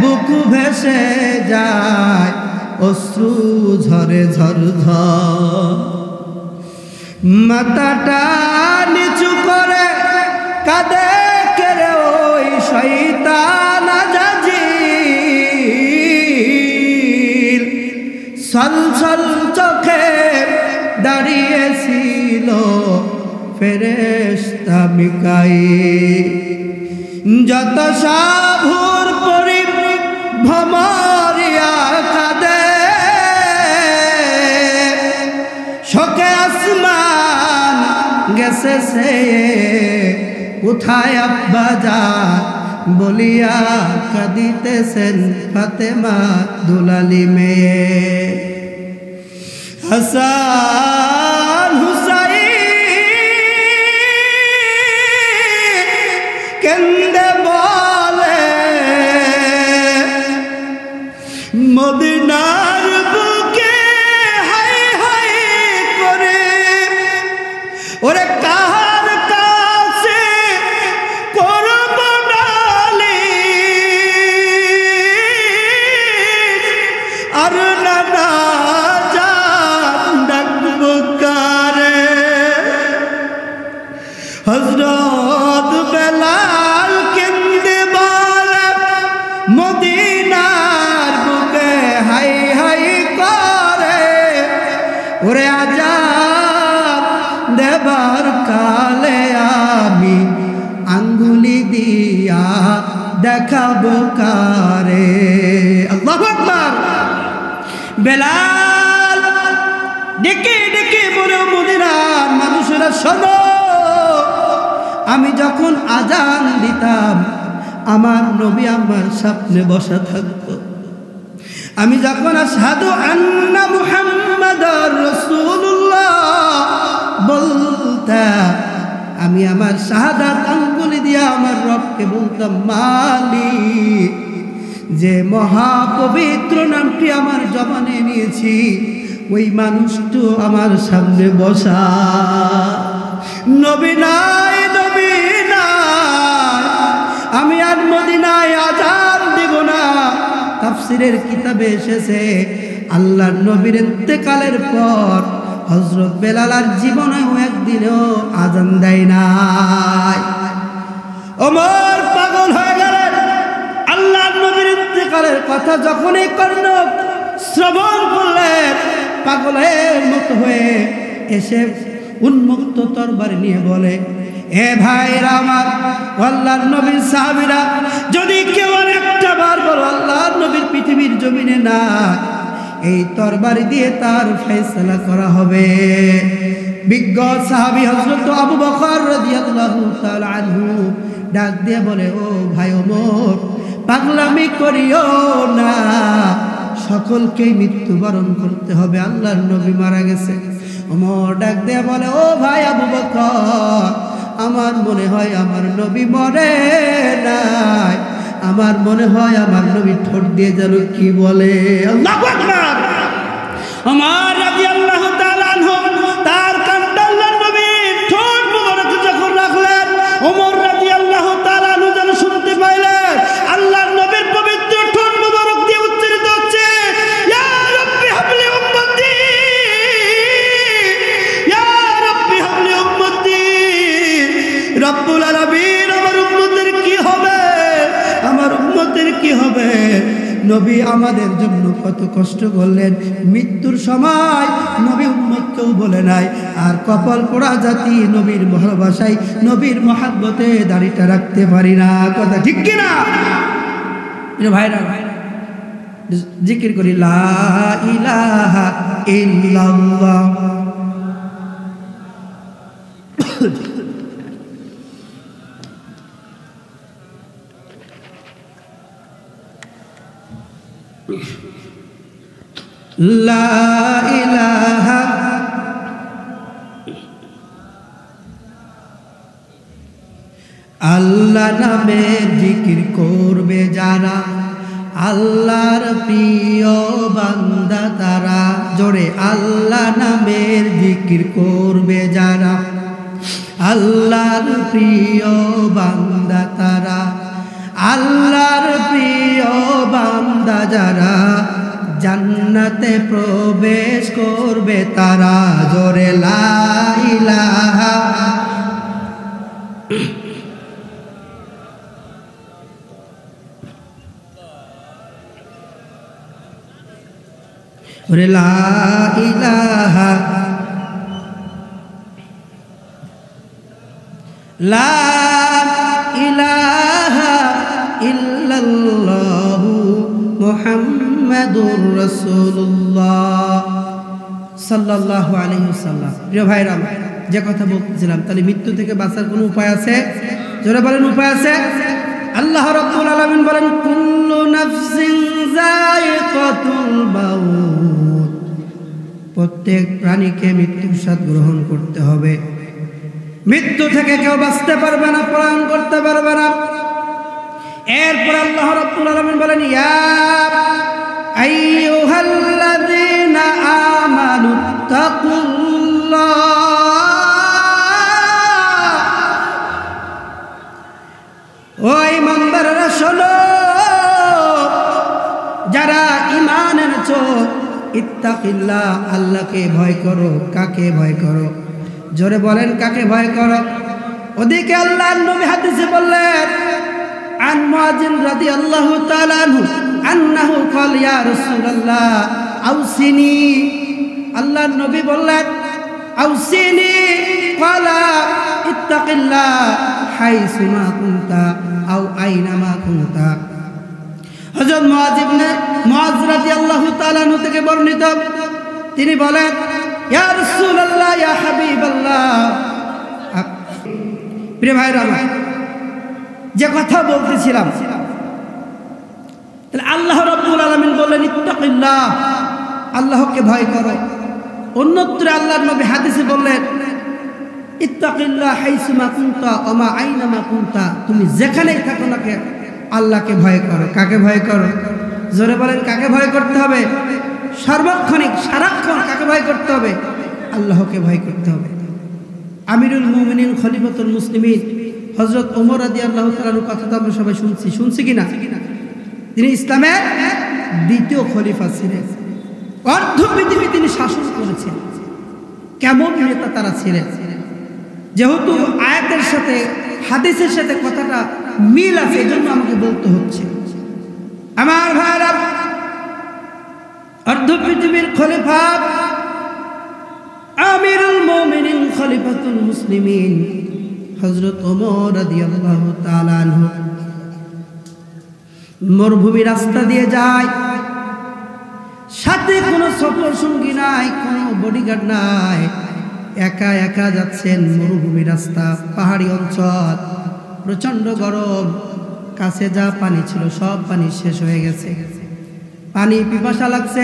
বুক ভেসে যায়, অশ্রু ঝরে ঝরঝর। মাথাটা নিচু করে কাঁদে কেড়ে ওই শয়তান আজাজিল। ছলছল চোখে দাঁড়িয়েছিল ফেরেশতা মিকাইল। যত সাভুর পরি ভমরিয়া কাঁদে, শোকে আসমান গেছে সে, কোথায় আব্বা যান বলিয়া কাঁদিতেছেন ফাতেমা দুলালি মেয়ে। হাসান হুসাইন কেন্দে বলে, মদিনার বুকে হাই হাই করে, ওরে কাহার কাছে করব নালিশ, আর না জান ডাকবো কারে। হযরত বেলাল কেন্দে বলে, মদিনার বুকে হাই হাই করে, ওরে আজান দেবার কালে আমি আঙ্গুলি দিয়া দেখাবো কারে। আল্লাহু আকবার। বেলাল ডেকে ডেকে বলে, মদিনার মানুষেরা শোনো, আমি যখন আজান দিতাম আমার নবী আমার সামনে বসা থাকতো। আমি যখন আশহাদু আন্না মুহাম্মাদার রাসূলুল্লাহ বলতাম, আমি আমার শাহাদাত আঙ্গুলি দিয়া আমার রবকে বলতাম, মালিক, যে মহাপবিত্র নামটি আমার জবানে নিয়েছি ওই মানুষটি আমার সামনে বসা। নবী নাই, নবী নাই, আমি আর মদিনায় আজান দেব না। তাফসীরের কিতাবে এসেছে আল্লাহর নবীর ইন্তেকালের পর হযরত বেলাল আর জীবনেও একদিনও আজান দেয় নাই। ওমর পাগল হয়ে গেলেন। আল্লাহর নবীর ইন্তেকালের কথা যখনই কর্ণ শ্রবণ করলেন, পাগলের মতো হয়ে এসে উন্মুক্ত তরবারি নিয়ে বলে, এ ভাইরা আমার, আল্লাহর নবীর সাহাবীরা, যদি কেউ একটা বার বলো আল্লাহর নবীর পৃথিবীর জমিনে না, এই তরবারি দিয়ে তার ফয়সালা করা হবে। বিজ্ঞ সাহাবী হযরত আবু বকর রাদিয়াল্লাহু তাআলা আনহু ডাক দিয়ে বলে, ও ভাই ওমর, পাগলামি করিও না, সকলকেই মৃত্যুবরণ করতে হবে, আল্লাহর নবী মারা গেছে। ওমর ডাক দিয়ে বলে, ও ভাই আবু বকর, আমার মনে হয় আমার নবী মরে নাই, আমার মনে হয় আমার নবী ঠোঁট দিয়ে যেন কি বলে। আল্লাহু আকবার। ওমর রাদিয়াল্লাহু তাআলা আনহু তার কাঁধে আল্লাহর নবীর ঠোঁট মুবারক যখন রাখলেন, ওমর রাদিয়াল্লাহু তাআলা আনহু যেন শুনতে পাইলেন আল্লাহর নবীর পবিত্র ঠোঁট মুবারক দিয়ে উচ্চারিত হচ্ছে, ইয়া রাব্বি হাবলি উম্মতি, ইয়া রাব্বি হাবলি উম্মতি। রব্বুল আলামিন, আমার উম্মতের কি হবে, আমার উম্মতের কি হবে? নবী আমাদের জন্য কত কষ্ট করলেন, মৃত্যুর সময় নবী উম্মতকেও বলে নাই। আর কপাল পোড়া জাতি নবীর ভালোবাসায়, নবীর মহাব্বতে দাড়িটা রাখতে পারি না। কথা ঠিক কিনা ভাইরা? জিকির করি, লা ইলাহা ইল্লাল্লাহ। লা ইলাহা আল্লাহ নামে জিকির করবে যারা, আল্লাহর প্রিয় বান্দা তারা। জোরে, আল্লাহ নামের জিকির করবে যারা, আল্লাহর প্রিয় বান্দা তারা, আল্লাহর প্রিয় বান্দা যারা, জান্নাতে প্রবেশ করবে তারা। জোরে, লা ইলাহা। ওরে লা ইলাহা লা ইলাহা ইল্লাল্লাহু মুহাম্মাদুর রাসূলুল্লাহ সাল্লাল্লাহু আলাইহি ওয়াসাল্লাম। প্রিয় ভাইরা, যে কথা বলছিলাম, তাহলে মৃত্যু থেকে বাঁচার কোনো উপায় আছে? জোরে বলেন, উপায় আছে? আল্লাহ রাব্বুল আলামিন বলেন, কুল্লু নাফসিন যায়িকাতুল মাউত, প্রত্যেক প্রাণীকে মৃত্যুর স্বাদ গ্রহণ করতে হবে। মৃত্যু থেকে কেউ বাঁচতে পারবে না, পলায়ন করতে পারবে না। এরপর আল্লাহ রাব্বুল আলামিন বলেন, ইয়া আইয়ুহাল্লাযীনা আমানু তাকুল্লাহ, ও ঈমানদাররা শোনো, যারা ঈমান এনেছো, ইত্তাকিল্লাহ, আল্লাহকে ভয় করো। কাকে ভয় করো? জোরে বলেন, কাকে ভয় করো? ওদিকে আল্লাহর নবী হাদিসে বললেন, আন মুআযিন রাদিয়াল্লাহু তাআলা আনহু আন্নাহু ক্বাল ইয়া রাসূলুল্লাহ আউসিনি, আল্লাহর নবী বললেন আউসিনি, ক্বালা ইত্তাকিল্লাহ হাইসুমা কুনতা আও আইনামা কুনতা। হযরত মুআয রাদিয়াল্লাহু তাআলা আনহু থেকে বর্ণিত, তিনি বলেন, ইয়া রাসূলুল্লাহ, ইয়া হাবিবাল্লাহ। প্রিয় ভাইরা, যে কথা বলতেছিলাম, তাহলে আল্লাহ রাব্বুল আলামিন বললেন ইত্তাকিল্লাহ, আল্লাহকে ভয় করো। অন্যত্র আল্লাহর নবী হাদিসে বললেন ইত্তাকিল্লাহ হাইসুমা কুনতা ওয়া মা আইনামা কুনতা, তুমি যেখানেই থাকো না কেন আল্লাহকে ভয় করো। কাকে ভয় করো? জোরে বলেন, কাকে ভয় করতে হবে? সার্বক্ষণিক, সারাক্ষণ কাকে ভয় করতে হবে? আল্লাহকে ভয় করতে হবে। আমিরুল মুমিনিন খলিফাতুল মুসলিমিন হযরত ওমর রাদিয়াল্লাহু তাআলার কথা তো আমরা সবাই শুনছি কিনা? তিনি ইসলামের দ্বিতীয় খলিফা ছিলেন। অর্ধ পৃথিবী তিনি শাসন করেছেন। কেমন নেতা তারা ছিলেন! যেহেতু আয়াতের সাথে হাদিসের সাথে কথাটা মিল আছে, এজন্য আমাকে বলতে হচ্ছে। আমার ভাইরা, অর্ধ পৃথিবীর খলিফা আমিরুল মুমিনিন খলিফাতুল মুসলিমিন হযরত ওমর রাদিয়াল্লাহু তাআলা আনহু মরুভূমি রাস্তা দিয়ে যায়, সাথে কোনো সফর সঙ্গী নাই, কোনো বডিগার্ড নাই, একা একা যাচ্ছেন মরুভূমি রাস্তা, পাহাড়ি অঞ্চল, প্রচন্ড গরম। কাছে যা পানি ছিল সব পানি শেষ হয়ে গেছে, পানি পিপাসা লাগছে।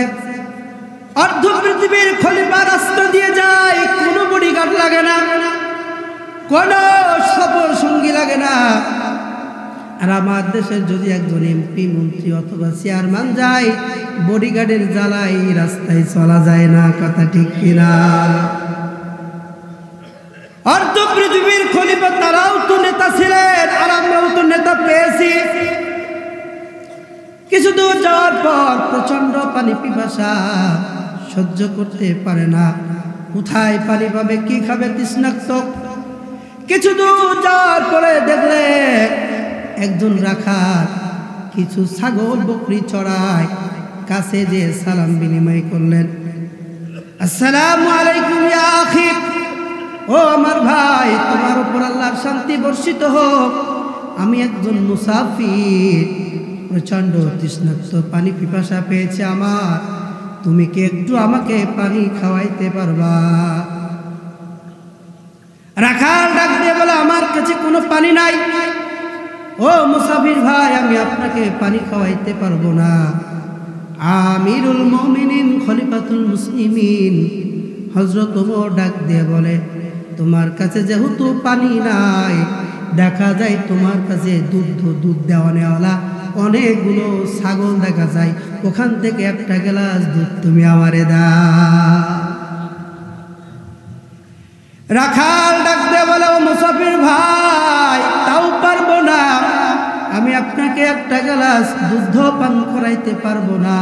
অর্ধ পৃথিবীর খলিফা রাস্তা দিয়ে যায়, কোনো বডিগার্ড লাগে না, কোনো সফর সঙ্গী লাগে না। আর আমার দেশের যদি একজন এমপি, মন্ত্রী অথবা চেয়ারম্যান যায়, বডিগার্ডের জ্বালাই রাস্তায় চলা যায় না। কথা ঠিক কিনা? অর্ধ পৃথিবীর খলিফা তারাও তো নেতা ছিলেন, আর আমরাও তো নেতা পেয়েছি। কিছু দূর যাওয়ার পর প্রচন্ড পানি পিপাসা, সহ্য করতে পারে না, কোথায় পানি পাবে, কি খাবে, তৃষ্ণার্ত। কিছু দূর যাওয়ার পরে দেখলে একজন রাখাল কিছু ছাগল বকরি চড়ায়, কাছে যে সালাম বিনিময় করলেন, আসসালামু আলাইকুম ইয়া আখি, ও আমার ভাই, তোমার উপর আল্লাহর শান্তি বর্ষিত হোক। আমি একজন মুসাফির, প্রচন্ড তৃষ্ণার্ত, পানি পিপাসা পেয়েছে আমার, তুমি কি একটু আমাকে পানি খাওয়াইতে পারবা? রাখাল ডাক দিয়ে বলে, আমার কাছে কোনো পানি নাই, ও মুসাফির ভাই, আমি আপনাকে পানি খাওয়াইতে পারবো না। আমিরুল মুমিনিন খলিফাতুল মুসলিমিন হযরত ওমর ডাক দিয়ে বলে, তোমার কাছে যেহেতু পানি নাই, দেখা যায় তোমার কাছে দুধ দেওয়া নেওয়ালা অনেকগুলো ছাগল দেখা যায়, ওখান থেকে একটা গ্লাস দুধ তুমি আমারে দাও। রাখাল ডাক দিয়ে বলে, ও মুসাফির ভাই, তাও পারবো না, আমি আপনাকে একটা গ্লাস দুধ পান করাইতে পারবো না।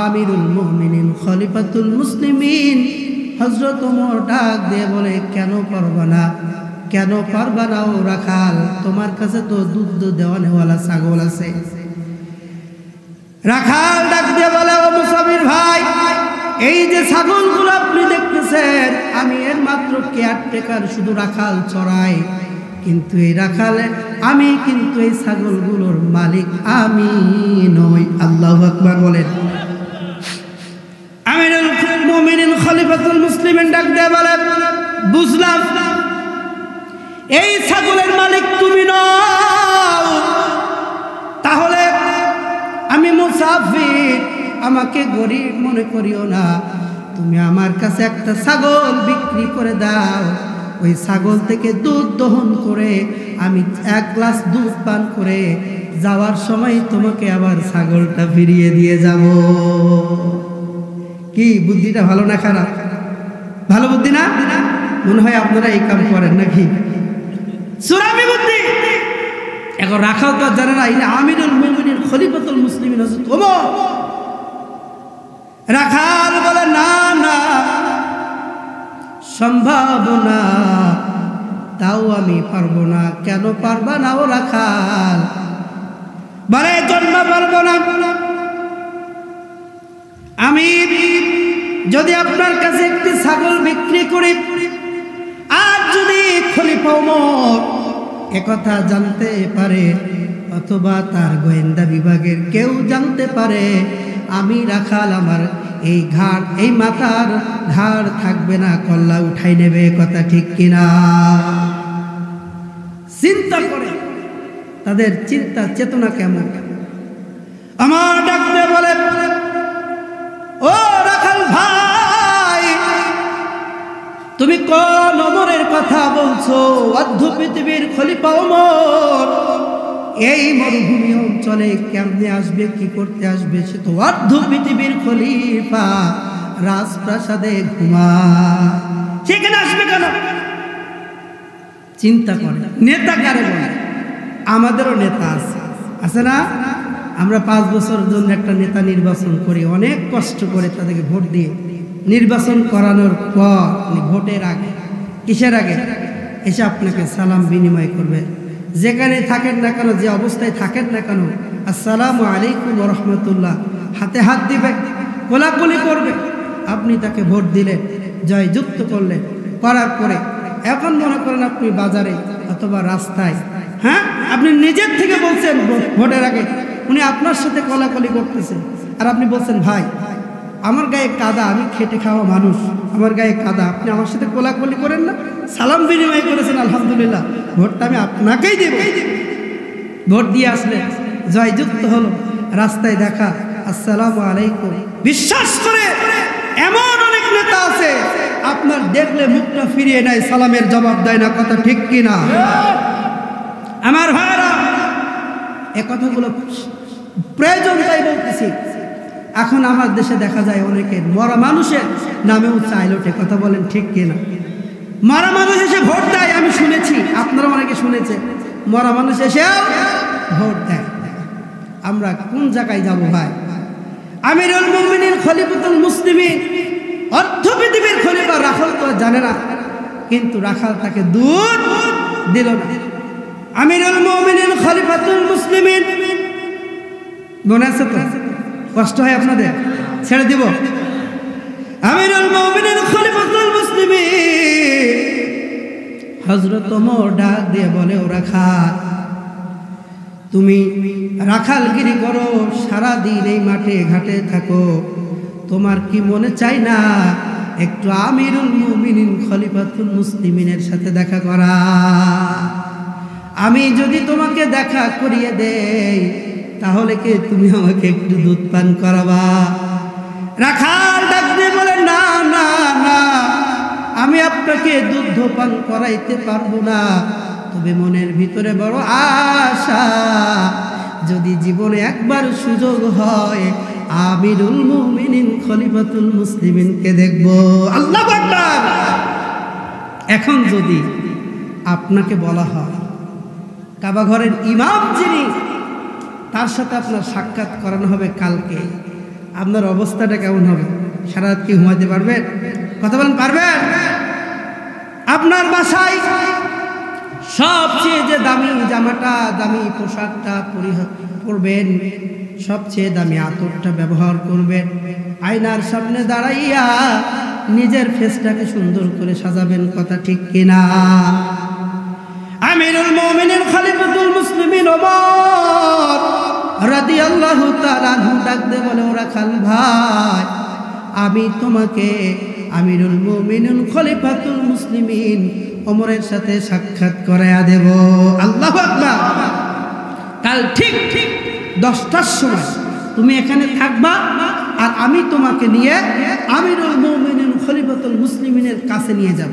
আমিরুল মুমিনিন খলিফাতুল মুসলিমিন হযরত ওমর ডাক দিয়ে বলে, কেন পারবা না? কেন পারবা না? ও রাখাল, তোমার কাছে তো দুধ দেওয়ানেওয়ালা ছাগল আছে, রাখাল ডাক দিয়ে বলে, ও মুসাফির ভাই, এই যে ছাগলগুলো আপনি দেখতেছেন, আমি এর মাত্র কেয়ারটেকার, শুধু রাখাল চড়াই, কিন্তু এই রাখালে আমি কিন্তু এই ছাগলগুলোর মালিক আমি নই। আল্লাহু আকবার বলেন। আমিরুল মুমিনিন খলিফাতুল মুসলিমিন ডাক দিয়ে বলে, বুঝলাম এই ছাগলের মালিক তুমি নও, তাহলে আমি মুসাফির, আমাকে গরিব মনে করিও না, তুমি আমার কাছে একটা ছাগল বিক্রি করে দাও, ওই ছাগল থেকে দুধ দহন করে আমি 1 গ্লাস দুধ পান করে যাওয়ার সময় তোমাকে আবার ছাগলটা ফিরিয়ে দিয়ে যাব। কি বুদ্ধিটা ভালো না খারাপ? ভালো বুদ্ধি না? মনে হয় আপনারা এই কাম করেন নাকি? সুরামি বুদ্ধি। এখন রাখাল তো জানে না, ইনি আমিরুল মুমিনিন খলিফাতুল মুসলিমিন হযরত ওমর। রাখাল বলে, না না, সম্ভব না, তাও আমি পারবো না। কেন পারবা না ও রাখাল? বলে, জন্ম পারবো না। আমি যদি আপনার কাছে একটি ছাগল বিক্রি করি, আর যদি খলিফা ওমর একথা জানতে পারে, অথবা তার গোয়েন্দা বিভাগের কেউ জানতে পারে, আমি রাখাল আমার এই ঘাড়, এই মাথার ঘাড় থাকবে না, কল্লা উঠাই নেবে। কথা ঠিক কিনা? চিন্তা করে তাদের চিন্তা চেতনা কেমন। আমার ডাকতে বলে, ও রাখাল ভাই, তুমি কোন ওমরের কথা বলছো? অর্ধ পৃথিবীর খলিফা ওমর এই মরুভূমি অঞ্চলে কেমনে আসবে, কি করতে আসবে? সে তো অর্ধ পৃথিবীর খলিফা, রাজপ্রাসাদে ঘুমায়, সেখানে আসবে কেন? চিন্তা করে। নেতা কারে বলে? আমাদেরও নেতা আছে, আছে না? আমরা 5 বছর জন্য একটা নেতা নির্বাচন করি, অনেক কষ্ট করে তাদেরকে ভোট দিয়ে নির্বাচন করানোর পর, ভোটের আগে, কিসের আগে? এসে আপনাকে সালাম বিনিময় করবে, যেখানে থাকেন না কেন, যে অবস্থায় থাকেন না কেন, আসসালামু আলাইকুম ওয়া রাহমাতুল্লাহ, হাতে হাত দিবে, কোলাকুলি করবে। আপনি তাকে ভোট দিলেন, জয়যুক্ত করলেন, করার পরে এখন মনে করেন আপনি বাজারে অথবা রাস্তায়, হ্যাঁ, আপনি নিজের থেকে বলছেন ভোটের আগে, উনি আপনার সাথে কোলাকুলি করতেছেন, আর আপনি বলছেন, ভাই আমার গায়ে কাদা, আমি খেটে খাওয়া মানুষ, আমার গায়ে কাদা, আপনি আমার সাথে কোলাকুলি করেন না? সালাম বিনিময় করেছেন, আলহামদুলিল্লাহ, ভোটটা আমি আপনাকেই দেব। ভোট দিয়ে আসলে জয়যুক্ত হলো, রাস্তায় দেখা, আসসালামু আলাইকুম। বিশ্বাস করে এমন অনেক নেতা আছে, আপনার দেখলে মুখটা ফিরিয়ে নেয়, সালামের জবাব দেয় না। কথা ঠিক কিনা? আমার ভাইরা, এ কথাগুলো প্রয়োজন তাই বলতেছি। এখন আমার দেশে দেখা যায় অনেকের মরা মানুষের নামেও চাইলোটে। কথা বলেন ঠিক কিনা? মরা মানুষ এসে ভোট দেয়, আমি শুনেছি, আপনারা অনেকে শুনেছেন, মরা মানুষ এসে ভোট দেয়। আমরা কোন জায়গায় যাব ভাই? আমিরুল মুমিনিন খলিফাতুল মুসলিমিন, অর্ধ পৃথিবীর খলিফা রাখাল তো জানে না, কিন্তু রাখাল তাকে দুধ দিল না। আমিরুল মুমিনিন খলিফাতুল মুসলিমিন, মনে আছে তো? কষ্ট হয় আপনাদের? ছেড়ে দিব। আমিরুল মুমিনিন খলিফাতুল মুসলিমিন হযরত ওমর ডাক দিয়ে বলে, ও রাখাল, তুমি রাখালগিরি করো, সারাদিন এই মাঠে ঘাটে থাকো, তোমার কি মনে চায় না একটু আমিরুল মুমিনিন খলিফাতুল মুসলিমিনের সাথে দেখা করা? আমি যদি তোমাকে দেখা করিয়ে দেই, তাহলে কি তুমি আমাকে একটু দুধ পান করাবা? রাখাল ডাক দিয়ে বলে, না না না, আমি আপনাকে দুধ পান করাইতে পারবো না, তবে মনের ভিতরে বড় আশা, যদি জীবনে একবার সুযোগ হয় আমিরুল মুমিনিন খলিফাতুল মুসলিমিনকে দেখব। আল্লাহু আকবার। এখন যদি আপনাকে বলা হয় কাবা ঘরের ইমাম যিনি, তার সাথে আপনার সাক্ষাৎ করানো হবে কালকে, আপনার অবস্থাটা কেমন হবে? সারা রাত কি ঘুমাতে পারবেন? কথা বলেন, পারবেন? আপনার বাসায় সবচেয়ে যে দামি জামাটা, দামি পোশাকটা পরবেন, সবচেয়ে দামি আতরটা ব্যবহার করবেন। আয়নার সামনে দাঁড়াইয়া নিজের ফেসটাকে সুন্দর করে সাজাবেন, কথা ঠিক কিনা? আমিরুল মুমিনিন খলিফাতুল মুসলিমিন ওমর রাদিয়াল্লাহু তাআলা আনহু ডাক দিয়ে বলে, ওরা খান ভাই, আমি তোমাকে আমিরুল মুমিনিন খলিফাতুল মুসলিমিন ওমরের সাথে সাক্ষাৎ করায়া দেব। আল্লাহু আকবার। কাল ঠিক 10টার সময় তুমি এখানে থাকবা, আর আমি তোমাকে নিয়ে আমিরুল মুমিনিন খলিফাতুল মুসলিমিনের কাছে নিয়ে যাব।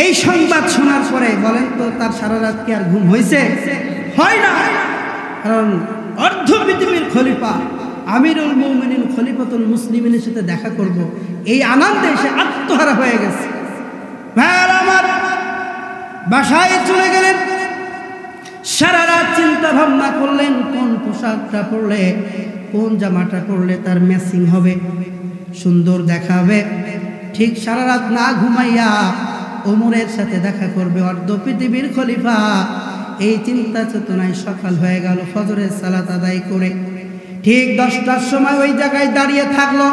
এই সংবাদ শোনার পরে বলেন তো তার সারা রাত কি আর ঘুম হয়েছে? হয় না। কারণ অর্ধ পৃথিবীর খলিফা আমিরুল মুমিনিন খলিফাতুল মুসলিমিনের সাথে দেখা করব, এই আনন্দে সে আত্মহারা হয়ে গেছে। আমার বাসায় চলে গেলেন, সারা রাত চিন্তা ভাবনা করলেন কোন পোশাকটা পরলে, কোন জামাটা পরলে তার ম্যাচিং হবে, সুন্দর দেখাবে। ঠিক সারা রাত না ঘুমাইয়া ওমরের সাথে দেখা করবে অর্ধ পৃথিবীর খলিফা, এই চিন্তা চেতনায় সকাল হয়ে গেল। ফজরের সালাত আদায় করে ঠিক 10টার সময় ওই জায়গায় দাঁড়িয়ে থাকলো,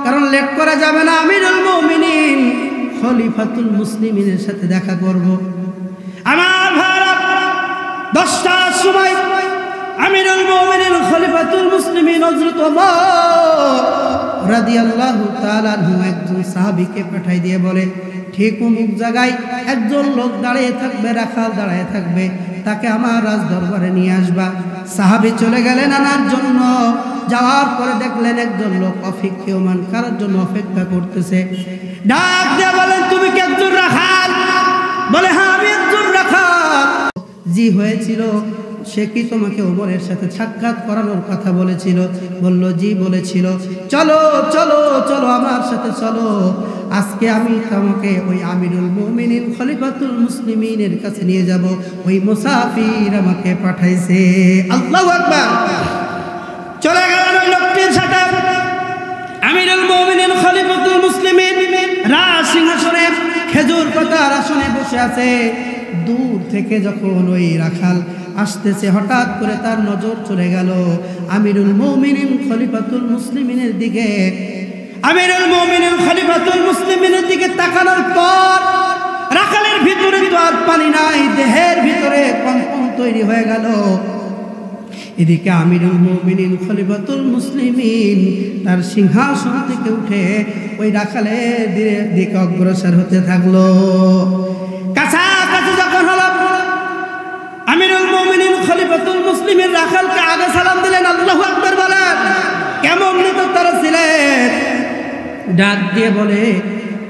কারণ লেট করা যাবে না, আমিরুল মুমিনিন খলিফাতুল মুসলিমিনের সাথে দেখা করব। আমার ভাইরা 10টার সময় আমিরুল মুমিনিন খলিফাতুল মুসলিমিন হযরত ওমর রাদিয়াল্লাহু তাআলা আনহু একজন সাহাবীকে পাঠাই দিয়ে বলে, ঠিক অমুক জায়গায় একজন লোক দাঁড়িয়ে থাকবে, রাখাল দাঁড়িয়ে থাকবে, তাকে আমার রাজ দরবারে নিয়ে আসবা। সাহাবী চলে গেলেন আনার জন্য। যাওয়ার পরে দেখলেন একজন লোক অপেক্ষমান কারোর জন্য অপেক্ষা করতেছে। ডাক দিয়ে বলেন, তুমি কি একজন রাখাল? বলে, হ্যাঁ আমি একজন রাখাল। জি হয়েছিল, সে কি তোমাকে ওমরের সাথে সাক্ষাৎ করানোর কথা বলেছিল? বলল, জি বলেছিল। চলো চলো চলো আমার সাথে চলো, আজকে আমি তোমাকে ওই আমিরুল মুমিনিন খলিফাতুল মুসলিমিনের কাছে নিয়ে যাব, ওই মুসাফির আমাকে পাঠাইছে। আল্লাহু আকবার। চলে গেলেন ওই লোকটির সাথে। আমিরুল মুমিনিন খলিফাতুল মুসলিমিন রাজ সিংহাসনে খেজুর পাতার আসনে বসে আছে। দূর থেকে যখন ওই রাখাল আসতেছে, হঠাৎ করে তার নজর চলে গেল আমিরুল মুমিনিন খলিফাতুল মুসলিমিনের দিকে। আমিরুল মুমিনিন খলিফাতুল মুসলিমিনের দিকে তাকানোর পর রাখালের ভিতরে তো আর পানি নাই, দেহের ভিতরে কম্পন তৈরি হয়ে গেল। এদিকে আমিরুল মুমিনিন খলিফাতুল মুসলিমিন তার সিংহাসন থেকে উঠে ওই রাখালের দিকে অগ্রসর হতে থাকলো। কাছাকাছি যখন হলো, আমিরুল মুমিনিন খলিফাতুল মুসলিমিন রাখালকে আগে সালাম দিলেন। আল্লাহু আকবার বলেন। কেমন নিত তারা ছিলেন? ডাক দিয়ে বলে,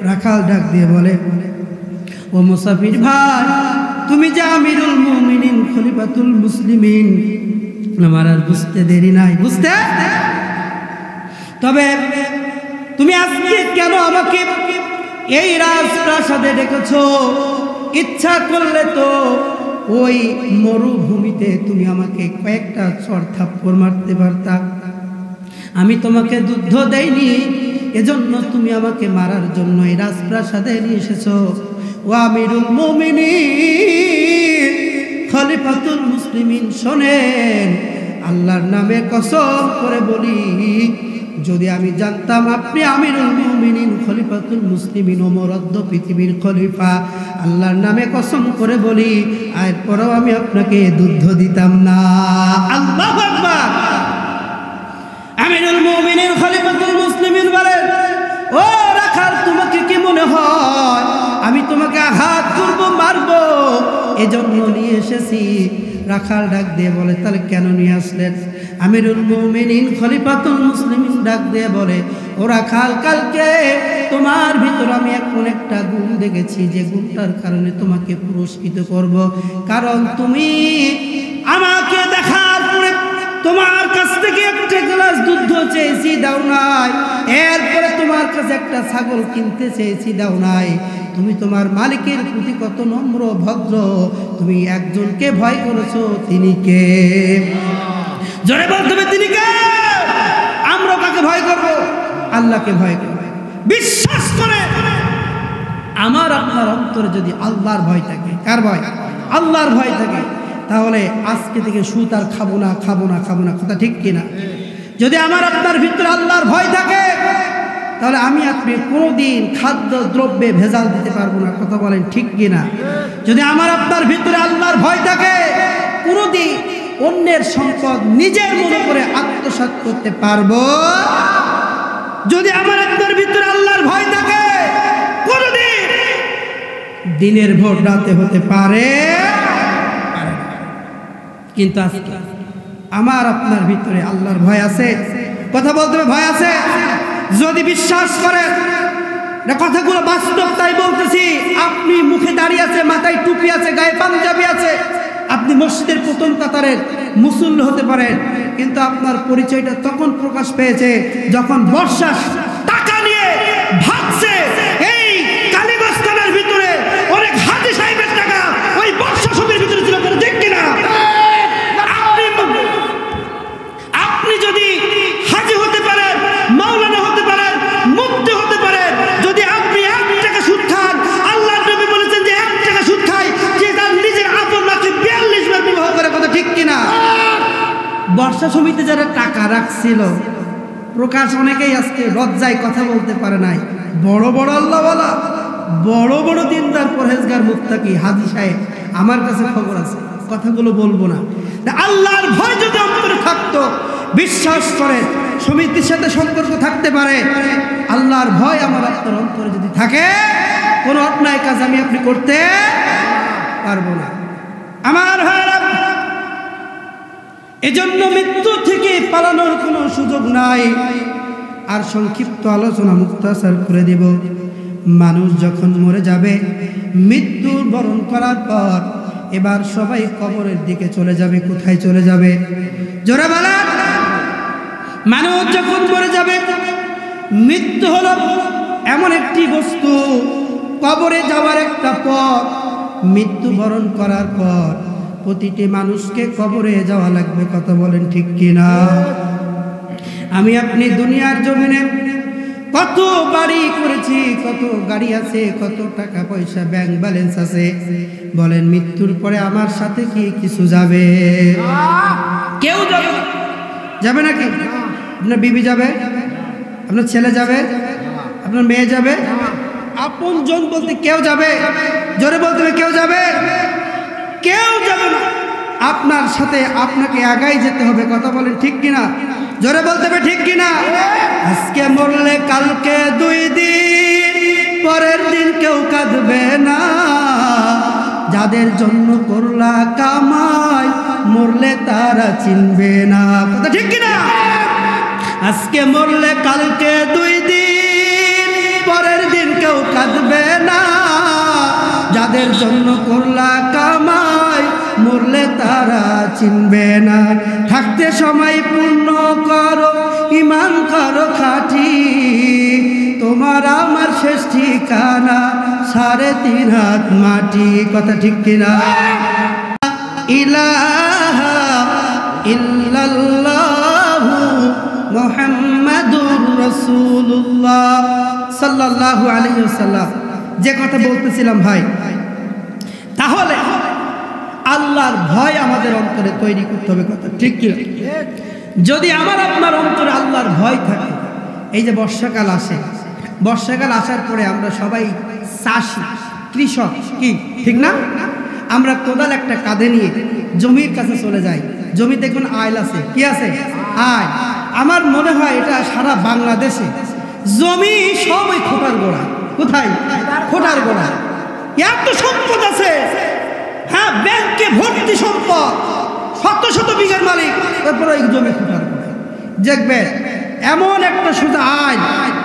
রাখাল ডাক দিয়ে বলে, ও মুসাফির ভাই, তুমি যে আমিরুল মুমিনিন খলিফাতুল মুসলিমিন, আমার আর বুঝতে দেরি নাই, বুঝতে। তবে তুমি আজকে কেন আমাকে এই রাজপ্রাসাদে ডেকেছো? ইচ্ছা করলে তো ওই মরুভূমিতে তুমি আমাকে কয়েকটা চড় থাপ্পড় মারতে পারতা। আমি তোমাকে দুধ দেইনি, এজন্য তুমি আমাকে মারার জন্য এই রাজপ্রাসাদে নিয়ে এসেছো। ও আমিরুল মুমিনিন খলিফাতুল মুসলিমিন, শোনেন, আল্লাহর নামে কসম করে বলি, যদি আমি জানতাম আপনি আমিরুল মুমিনিন খলিফাতুল মুসলিমিন ওমর অর্ধ পৃথিবীর খলিফা, আল্লাহর নামে কসম করে বলি, এরপরেও আমি আপনাকে দুধ দিতাম না। আল্লাহু আকবার। আমিরুল মুমিনিন খলিফাতুল মুসলিমিন বলেন, ও রাখাল, তোমাকে কি মনে হয় আমি তোমাকে আঘাত করব, মারবো? এজন্য নিয়ে এসেছি। রাখাল ডাক দিয়ে বলে, তাহলে কেন নিয়ে আসলেন? আমিরুল মুমিনিন খলিফাতুল মুসলিমিন ডাক দিয়ে বলে, ও রাখাল, কালকে তোমার ভিতর আমি এখন একটা গুণ দেখেছি, যে গুণটার কারণে তোমাকে পুরস্কৃত করব। কারণ তুমি আমাকে দেখার পরে তোমার কাছ থেকে একটা গ্লাস দুধ চেয়েছি, দাও নাই। এরপরে তোমার কাছে একটা ছাগল কিনতে চেয়েছি, দাও নাই। তুমি তোমার মালিকের প্রতি কত নম্র ভদ্র, তুমি একজনকে ভয় করেছো, তিনি কে? জোরে বলতে হবে, তিনি কে? আমরা কাকে ভয় করব? আল্লাহকে ভয় করব। বিশ্বাস করে আমার আপনার অন্তরে যদি আল্লাহর ভয় থাকে, কার ভয়? আল্লাহর ভয় থাকে, তাহলে আজকে থেকে সুদ আর খাবো না, খাবো না, খাবো না। কথা ঠিক কিনা? যদি আমার আপনার ভিতরে আল্লাহর ভয় থাকে, তাহলে আমি আপনি কোনোদিন খাদ্য দ্রব্যে ভেজাল দিতে পারবো না। কথা বলেন ঠিক কিনা? যদি আমার আপনার ভিতরে আল্লাহর ভয় থাকে, কোনোদিন অন্যের সম্পদ নিজের মনে করে আত্মসাৎ করতে পারবো। যদি আমার আপনার ভিতরে আল্লাহর ভয় থাকে, কোনোদিন দিনের ভোট রাতে হতে পারে। কিন্তু আজকে আমার আপনার ভিতরে আল্লাহর ভয় আছে? কথা বলতে হবে, ভয় আছে? যদি বিশ্বাস করেন কথাগুলো বাস্তব, তাই বলতেছি। আপনি মুখে দাঁড়িয়ে আছে, মাথায় টুপি আছে, গায়ে পাঞ্জাবি আছে, আপনি মসজিদের প্রথম কাতারের মুসল্লি হতে পারেন, কিন্তু আপনার পরিচয়টা তখন প্রকাশ পেয়েছে যখন বর্ষা টাকা নিয়ে ভাগছে। এই কালীগঞ্জ থানার ভিতরে অনেক হাজি সাহেবের টাকা ওই বর্ষা ছবির ভিতরে ছিল। ঠিক কিনা? আপনি যদি হাজি হতে পারেন, মাওলানা হতে পারেন, মুফতি হতে পারেন, যদি আপনি 1 টাকা সুদ খান, আল্লাহর নবী বলেছেন যে 1 টাকা সুদ খায় যে তার নিজের আপন মাকে 42 বার বিবাহ করে। কথা ঠিক কিনা? বর্ষা সমিতি যারা টাকা রাখছিল, প্রকাশ অনেকেই আজকে লজ্জায় কথা বলতে পারে নাই। বড় বড় আল্লাহওয়ালা, বড় বড় দিনদার পরহেজগার মুত্তাকি হাজি সাহেব, আমার কাছে খবর আছে, কথাগুলো বলবো না। আল্লাহর ভয় যদি অন্তরে থাকতো, বিশ্বাস করে সমিতির সাথে সম্পর্ক থাকতে পারে। আল্লাহর ভয় আমার আপনার অন্তরে যদি থাকে, কোনো অন্যায় কাজ আমি আপনি করতে পারবো না। আমার ভাইরা, এজন্য মৃত্যু থেকে পালানোর কোনো সুযোগ নাই। আর সংক্ষিপ্ত আলোচনা মুক্তাসার করে দেব। মানুষ যখন মরে যাবে, মৃত্যু বরণ করার পর এবার সবাই কবরের দিকে চলে যাবে। কোথায় চলে যাবে? জোরে বলেন। মানুষ যখন মরে যাবে, মৃত্যু হলো এমন একটি বস্তু, কবরে যাওয়ার একটা পথ। মৃত্যু বরণ করার পর প্রতিটি মানুষকে কবরে যাওয়া লাগবে। কথা বলেন ঠিক কিনা? আমি আপনি দুনিয়ার জমিনে কত বাড়ি করেছি, কত গাড়ি আছে, কত টাকা পয়সা ব্যাংক ব্যালেন্স আছে, বলেন মৃত্যুর পরে আমার সাথে কি কিছু যাবে? কেউ যাবে? যাবে নাকি? আপনার বিবি যাবে, আপনার ছেলে যাবে, আপনার মেয়ে যাবে, আপন জন বলতে কেউ যাবে? জোরে বলতে হবে, কেউ যাবে? কেউ যাবে না। আপনার সাথে আপনাকে আগাই যেতে হবে। কথা বলেন ঠিক কিনা? জোরে বলতে হবে ঠিক কিনা? আজকে মরলে কালকে 2 দিন, পরের দিন কেউ কাঁদবে না। যাদের জন্য করলা কামাই, মরলে তারা চিনবে না। কথা ঠিক কিনা? আজকে মরলে কালকে 2 দিন, পরের দিন কেউ কাঁদবে না। যাদের জন্য করলা কামাই, মরলে তারা চিনবে না। থাকতে সময় পূর্ণ করো, ঈমান করো খাঁটি, তোমার আমার শেষ ঠিকানা 3.5 হাত মাটি। কথা ঠিক কিনা? ইলাহা ইল্লাল্লাহু মুহাম্মাদুর রাসূলুল্লাহ সাল্লাল্লাহু আলাইহি ওয়াসাল্লাম। যে কথা বলতেছিলাম ভাই, তাহলে আল্লাহর ভয় আমাদের অন্তরে তৈরি করতে হবে। কথা ঠিক কি? যদি আমার আপনার অন্তরে আল্লাহর ভয় থাকে, এই যে বর্ষাকাল আসে, বর্ষাকাল আসার পরে আমরা সবাই চাষি, কৃষক, কি ঠিক না? আমরা কোদাল একটা কাঁধে নিয়ে জমির কাছে চলে যাই। জমি দেখুন আইল আছে, কি আছে? আয়। আমার মনে হয় এটা সারা বাংলাদেশে জমি সবই খোটার গোড়া। কোথায়? খোটার গোড়া। এত সম্পদ আছে, হ্যাঁ, ব্যাংকে ভর্তি সম্পদ, শত শত বিঘার মালিক, এরপর এই জমি খোটার গোড়া। দেখবে এমন একটা সোজা আইন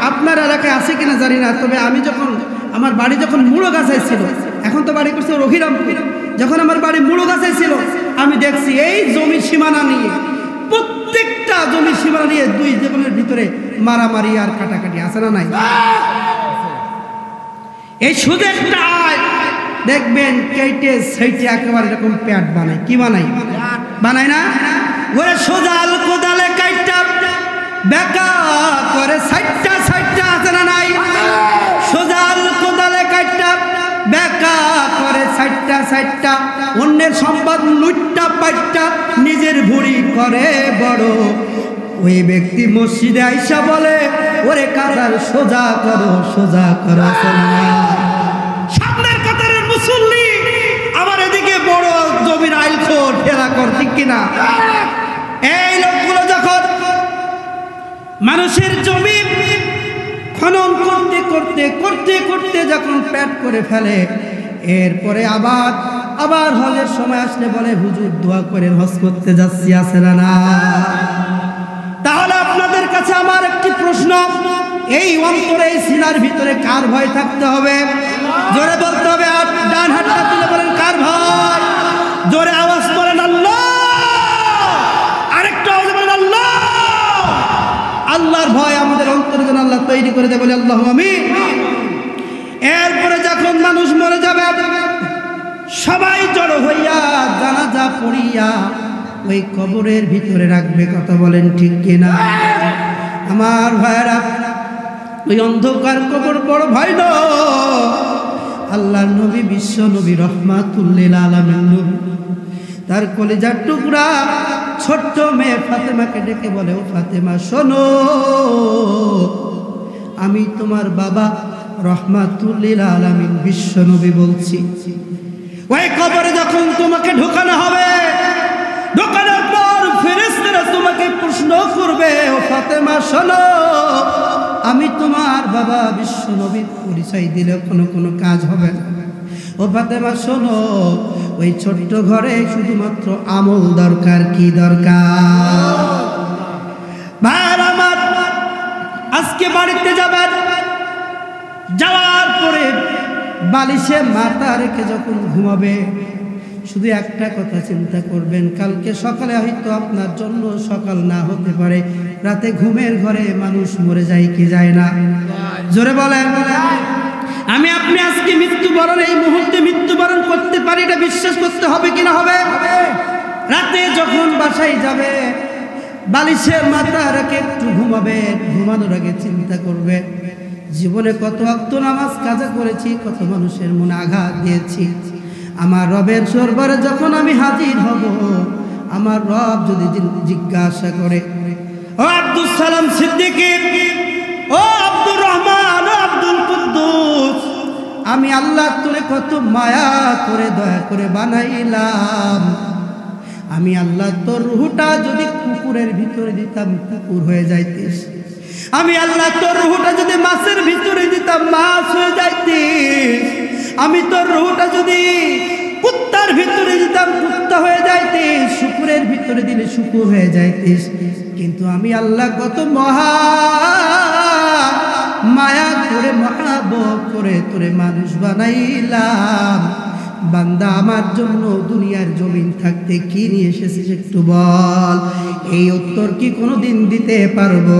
আপনার এলাকায় আছে কিনা জানি না, তবে আমি যখন আমার বাড়ি যখন মুড়োগাছায় ছিল, এখন তো বাড়ি করছে রঘিরামপুর, যখন আমার বাড়ি মুড়োগাছায় ছিল, আমি দেখছি এই জমির সীমানা নিয়ে, প্রত্যেকটা জমির সীমানা নিয়ে 2 জীবনের ভিতরে মারামারি আর কাটাকাটি আছে না নাই? এই শুধু একটা আয় দেখবেন কেটে সেইটে একেবারে এরকম প্যাট বানায়। কি বানায়? বানায় না? ওরে সোজাল কোদালে কাইটা বেকা করে সাইটটা আছে না নাই? সোজাল কোদালে কাইটা বেকা করে সাইটটা অন্যের সম্পদ লুটটা পাট্টা নিজের ভুড়ি করে বড়। ওই ব্যক্তি মসজিদে আইসা বলে, ওরে কাদার সোজা করো সামনের কাতারের মুসল্লি, আমার এদিকে বড় জমির আইলখোর ঠেলা কর, ঠিক কিনা? এই লোকগুলো যখন মানুষের জমি খনন করতে যখন পেট করে ফেলে, এরপরে আবার হজের সময় আসলে বলে, হুজুর দোয়া করেন, হজ করতে যাচ্ছি, আছে না? তাহলে আপনাদের কাছে আমার একটি প্রশ্ন, এই অন্তরে, এই সিনার ভিতরে কার ভয় থাকতে হবে? জোরে বলতে হবে, ডান হাতটা তুলে বলেন কার ভয়? জোরে আওয়াজ করেন আল্লাহ। আরেকটা আওয়াজ বলেন আল্লাহ। আল্লাহর ভয় আমাদের অন্তরে যেন আল্লাহ তৈরি করে দেয়, বলে আল্লাহু আমিন। এরপরে যখন মানুষ মরে যাবে, সবাই জড়ো হইয়া জানাজা পড়িয়া ওই কবরের ভিতরে রাখবে, কথা বলেন ঠিক কিনা? আমার ভাইরা, ওই অন্ধকার কবর বড় ভয় নয়। আল্লাহর নবী, বিশ্ব নবী, রহমাতুল লিল আলামিন নবী, তার কলিজার টুকরা ছোট্ট মেয়ে ফাতেমাকে ডেকে বলে, ও ফাতেমা শোনো, আমি তোমার বাবা রহমাতুল লিল আলামিন বিশ্ব নবী বলছি, ওই কবরে যখন তোমাকে ঢোকানো হবে, ঢোকানোর পর ফেরেশতারা তোমাকে প্রশ্ন করবে, ও ফাতেমা শোনো, আমি তোমার বাবা বিশ্ব নবীর পরিচয় দিলে কোনো কাজ হবে না। ও ফাতেমা শোনো, ওই ছোট্ট ঘরে শুধুমাত্র আমল দরকার। কি দরকার? ভাই আমার, আজকে বাড়িতে যাবেন, যাওয়ার পরে বালিশে মাথা রেখে যখন ঘুমাবে, শুধু একটা কথা চিন্তা করবেন, কালকে সকালে হয়তো আপনার জন্য সকাল না হতে পারে। রাতে ঘুমের ঘরে মানুষ মরে যায় কি যায় না? জোরে বলেন। আমি আপনি আজকে মৃত্যুবরণ, এই মুহূর্তে মৃত্যুবরণ করতে পারি, এটা বিশ্বাস করতে হবে কিনা? হবে। রাতে যখন বাসায় যাবে, বালিশে মাথা রেখে একটু ঘুমাবে, ঘুমানোর আগে চিন্তা করবে, জীবনে কত ওয়াক্ত নামাজ কাজা করেছি, কত মানুষের মনে আঘাত দিয়েছি। আমার রবের দরবারে যখন আমি হাজির হব, আমার রব যদি জিজ্ঞাসা করে, ও আব্দুল সালাম সিদ্দিকী, ও আব্দুর রহমান, ও আব্দুল কুদ্দুস, আমি আল্লাহ তোরে কত মায়া করে দয়া করে বানাইলাম, আমি আল্লাহ তোর রুহটা যদি কুকুরের ভিতরে দিতাম কুকুর হয়ে যাইতিস, আমি আল্লাহ তোর রুহটা যদি মাছের ভিতরে দিতাম মাছ হয়ে যাইতিস, আমি তোর রুহটা যদি কুত্তার ভিতরে দিতাম কুত্তা হয়ে যাইতিস, শুকুরের ভিতরে দিলে শুকুর হয়ে যাইতিস। কিন্তু আমি আল্লাহ কত মহা মায়া করে, মহাব্বত করে তোরে মানুষ বানাইলাম। বান্দা, আমার জন্য দুনিয়ার জমিন থাকতে কি নিয়ে এসেছিস একটু বল। এই উত্তর কি কোনোদিন দিতে পারবো?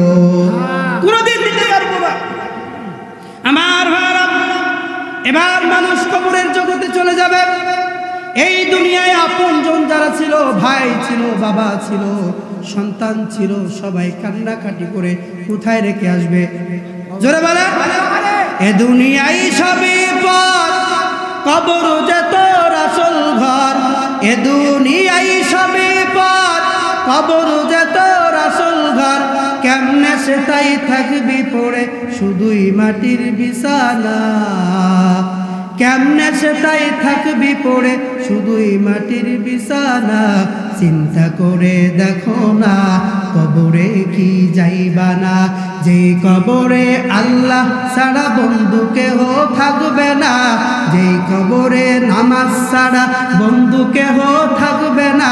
কোনোদিন দিতে পারবো না। আমার ভাইরা, এবার মানুষ কবরের জগতে চলে যাবে। এই দুনিয়ায় আপনজন যারা ছিল, ভাই ছিল, বাবা ছিল, সন্তান ছিল, সবাই কান্নাকাটি করে কোথায় রেখে আসবে? জোরে বলে। এ দুনিয়ায় সবই পর, কবর যে তোর আসল ঘর। এ দুনিয়ায় সবই পর, কবর যে তোর আসল ঘর। কেমনে সে তাই থাকবি পড়ে শুধুই মাটির বিছানা, কেমনে সে তাই থাকবি পড়ে শুধুই মাটির বিছানা। চিন্তা করে দেখো না, কবরে কি যাইবা না, যে কবরে আল্লাহ ছাড়া বন্ধু কেহ থাকবে না, যেই কবরে নামাজ ছাড়া বন্ধু কেহ থাকবে না,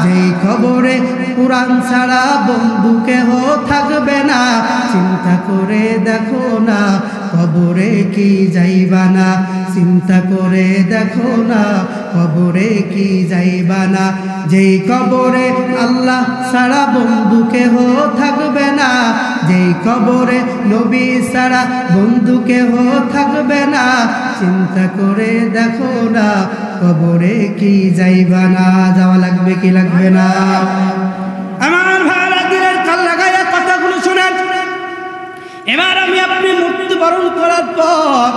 যেই কবরে কুরআন ছাড়া বন্ধু কেহ থাকবে না। চিন্তা করে দেখো না, কবরে কি যাইবা না, চিন্তা করে দেখো না, কবরে কি যাইবা না। যেই কবরে আল্লাহ ছাড়া বন্ধু কেহ থাকবে না, যেই কবরে নবী ছাড়া বন্ধু কেহ থাকবে না। চিন্তা করে দেখো না, কবরে কি যাইবা না। যাওয়া লাগবে কি লাগবে না? আমার ভাইরা, দিলের কাল লাগাইয়া কথাগুলো শুনেন। এবার আমি আপনি মৃত্যুবরণ করার পর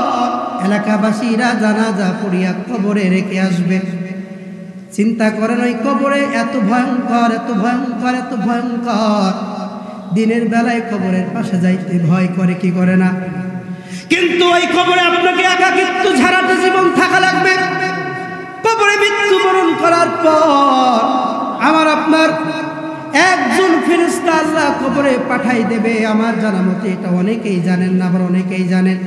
এলাকাবাসীরা জানাজা পড়িয়া কবরে রেখে আসবে। চিন্তা করেন ওই কবরে এত ভয়ঙ্কর, এত ভয়ঙ্কর, এত ভয়ঙ্কর, দিনের বেলায় কবরের পাশে যাইতে ভয় করে কি করে না? কিন্তু ওই কবরে আপনাকে একাকিত্ব ঝাড়াতে জীবন থাকা লাগবে। কবরে মৃত্যুবরণ করার পর আমার আপনার একজন ফেরেশতা আল্লাহ কবরে পাঠাই দেবে। আমার জানা মতে এটা অনেকেই জানেন না, আবার অনেকেই জানেন।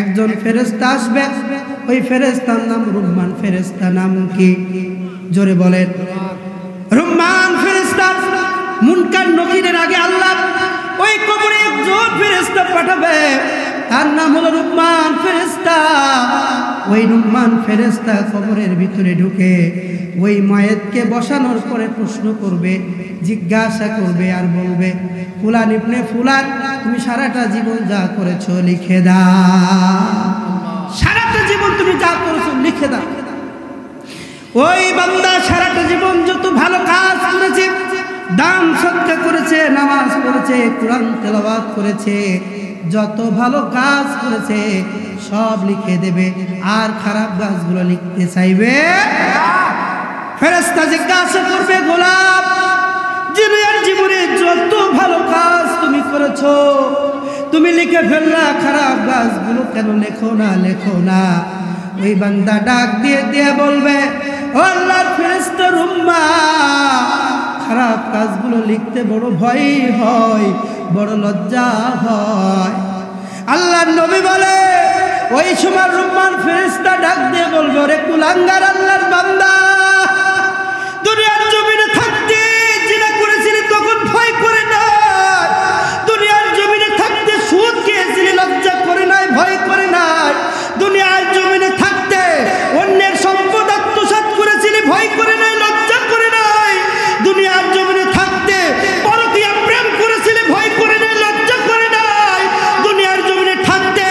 একজন ফেরেশতা আসবে, ওই ফেরেশতার নাম রুম্মান ফেরেশতা। নাম কি? জোরে বলেন। রুম্মান ফেরেশতা। মুনকার নকিরের আগে আল্লাহ ওই কবরে একজন ফেরেশতা পাঠাবে, তার নাম হলো রুম্মান ফেরেশতা। ওই রুম্মান ফেরেশতা কবরের ভিতরে ঢুকে ওই মায়েতকে বসানোর পরে প্রশ্ন করবে, জিজ্ঞাসা করবে আর বলবে, ফুলান ইবনে ফুলান, তুমি সারাটা জীবন যা করেছো লিখে দাও। সারাটা জীবন তুমি যা করেছো লিখে দাও। ওই বান্দা সারাটা জীবন যত ভালো কাজ করেছে, দান সদকা করেছে, নামাজ পড়েছে, কোরআন তেলাওয়াত করেছে, যত ভালো কাজ করেছে সব লিখে দেবে। আর খারাপ কাজগুলো লিখতে চাইবে। ফেরেশতা জিজ্ঞাসা করবে, গোলাম, জীবনে যত ভালো কাজ তুমি করেছো তুমি লিখে ফেললা, খারাপ কাজগুলো কেন লেখো না, লেখো না? ওই বান্দা ডাক দিয়ে দিয়ে বলবে, ও আল্লাহর ফেরেশতা রুম্মান, খারাপ কাজগুলো লিখতে বড় ভয় হয়, বড় লজ্জা হয়। আল্লাহর নবী বলে, ওই সময় রুম্মান ফেরেশতা ডাক দিয়ে বলবে, রে কুলাঙ্গার আল্লাহর বান্দা, দুনিয়ার জমিনে থাকতে জিনা করেছিলি তখন ভয় করে না, দুনিয়ার জমিনে থাকতে সুদ খেয়েছিলি লজ্জা করে নাই, ভয় করে নাই, দুনিয়ার জমিনে থাকতে অন্যের সম্পদ আত্মসাৎ করেছিলি, ভয় করে নাই, লজ্জা করে নাই, দুনিয়ার জমিনে থাকতে পরকীয়া প্রেম করেছিলি, ভয় করে নাই, লজ্জা করে নাই, দুনিয়ার জমিনে থাকতে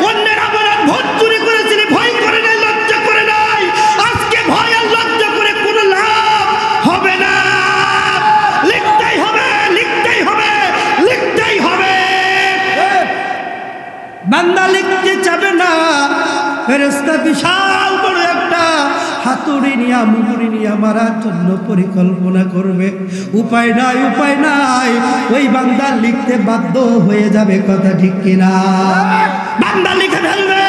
অন্যের আমানত ভোট চুরি করেছিলি, ভয় করে নাই, লজ্জা করে নাই। আজকে ভয় আর লজ্জা করে কোনো লাভ হবে না। লিখতেই হবে, লিখতেই হবে, লিখতেই হবে। বান্দা লিখতে চাবে না, ফেরেশতা বিশাল বড় একটা হাতুড়ি নিয়ে মুগুরি নিয়ে মারার জন্য পরিকল্পনা করবে। উপায় নাই, উপায় নাই, ওই বান্দা লিখতে বাধ্য হয়ে যাবে। কথা ঠিক কিনা? বান্দা লিখে ফেলবে,